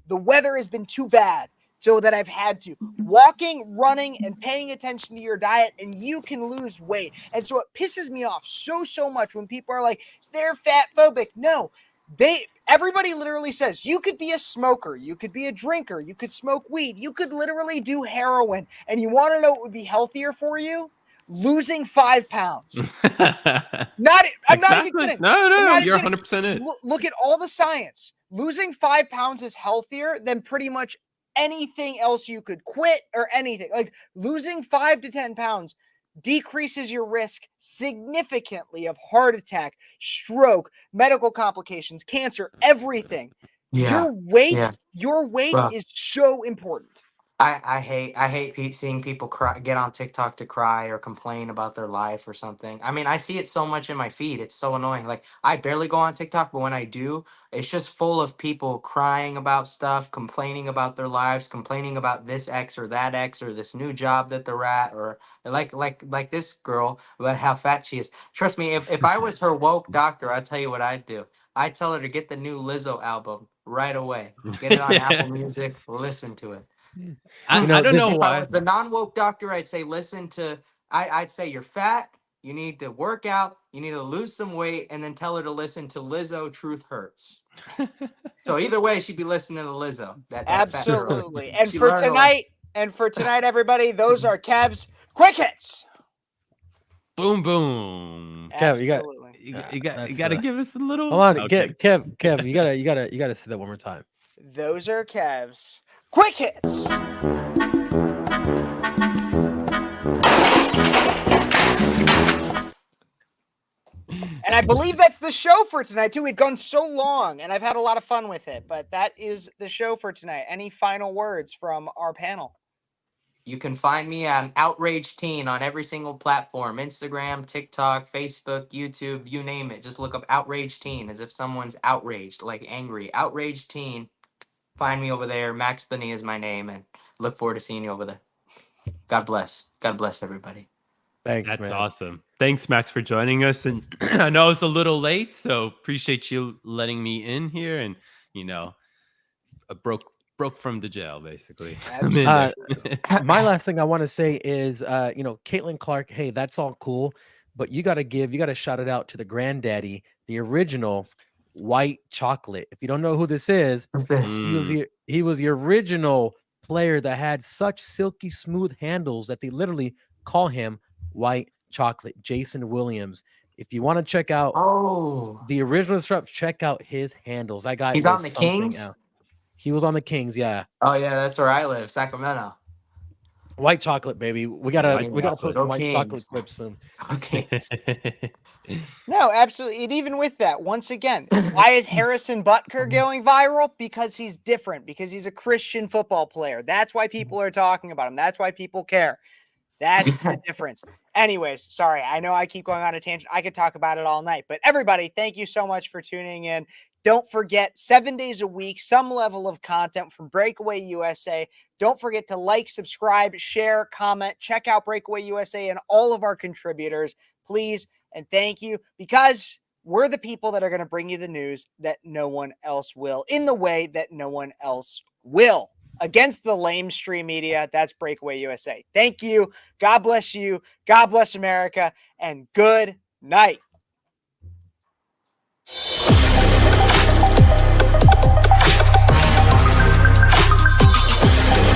C: the weather has been too bad, so that I've had to. Walking, running, and paying attention to your diet, and you can lose weight. And so it pisses me off so much when people are like, they're fat phobic. No, everybody literally says you could be a smoker, you could be a drinker, you could smoke weed, you could literally do heroin. And you want to know what would be healthier for you? Losing 5 pounds. I'm not even kidding.
F: No, you're 100% it.
C: Look at all the science. Losing 5 pounds is healthier than pretty much anything else you could quit or anything. Like, losing 5 to 10 pounds decreases your risk significantly of heart attack, stroke, medical complications, cancer, everything.
B: Yeah.
C: Your weight
B: Well,
C: is so important.
B: I hate seeing people cry, get on TikTok to cry or complain about their life or something. I mean, I see it so much in my feed. It's so annoying. Like, I barely go on TikTok, but when I do, it's just full of people crying about stuff, complaining about their lives, complaining about this ex or that ex or this new job that they're at, or like this girl about how fat she is. Trust me, if I was her woke doctor, I'd tell you what I'd do. I'd tell her to get the new Lizzo album right away. Get it on Apple Music, listen to it.
F: I don't
A: this
F: know
A: is-
B: If I
F: why.
B: was the non-woke doctor, I'd say listen to I'd say you're fat, you need to work out, you need to lose some weight, and then tell her to listen to Lizzo Truth Hurts. So either way, she'd be listening to Lizzo. That fat girl.
C: Absolutely. And
B: She
C: for
B: learned a lot.
C: tonight, everybody, those are Kev's quick hits.
F: Boom, boom.
A: Kev, you got-
C: Absolutely.
F: You
A: that's,
F: got to give us a little.
A: Hold on,
F: Okay.
A: Kev, you gotta say that one more time.
C: Those are Kev's quick hits. And I believe that's the show for tonight, too. We've gone so long, and I've had a lot of fun with it. But that is the show for tonight. Any final words from our panel?
B: You can find me on Outraged Teen on every single platform: Instagram, TikTok, Facebook, YouTube, you name it. Just look up Outraged Teen as if someone's outraged, like angry. Outraged Teen. Find me over there. Max Benny is my name, and look forward to seeing you over there. God bless. God bless everybody.
A: Thanks,
F: That's
A: man.
F: awesome. Thanks, Max, for joining us. And I know it's a little late, so appreciate you letting me in here. And broke from the jail, basically. I'm in there.
A: My last thing I want to say is, Caitlyn Clark. Hey, that's all cool, but you got to shout it out to the granddaddy, the original white chocolate. If you don't know who this is, he was the original player that had such silky smooth handles that they literally call him white chocolate. Jason Williams. If you want to check out the original stuff, check out his handles. That guy
B: He's
A: is
B: on the
A: something
B: Kings?
A: else. He was on the Kings, yeah.
B: Oh yeah, that's where I live, Sacramento.
A: White chocolate, baby. We gotta put some
B: Go
A: white
B: Kings.
A: chocolate clips soon.
B: Okay.
C: No, absolutely. And even with that, once again, why is Harrison Butker going viral? Because he's different, because he's a Christian football player. That's why people are talking about him. That's why people care. That's the difference. Anyways, sorry. I know I keep going on a tangent. I could talk about it all night. But everybody, thank you so much for tuning in. Don't forget, 7 days a week, some level of content from Breakaway USA. Don't forget to like, subscribe, share, comment. Check out Breakaway USA and all of our contributors, please. And thank you, because we're the people that are going to bring you the news that no one else will, in the way that no one else will. Against the lamestream media, that's Breakaway USA. Thank you. God bless you. God bless America. And good night.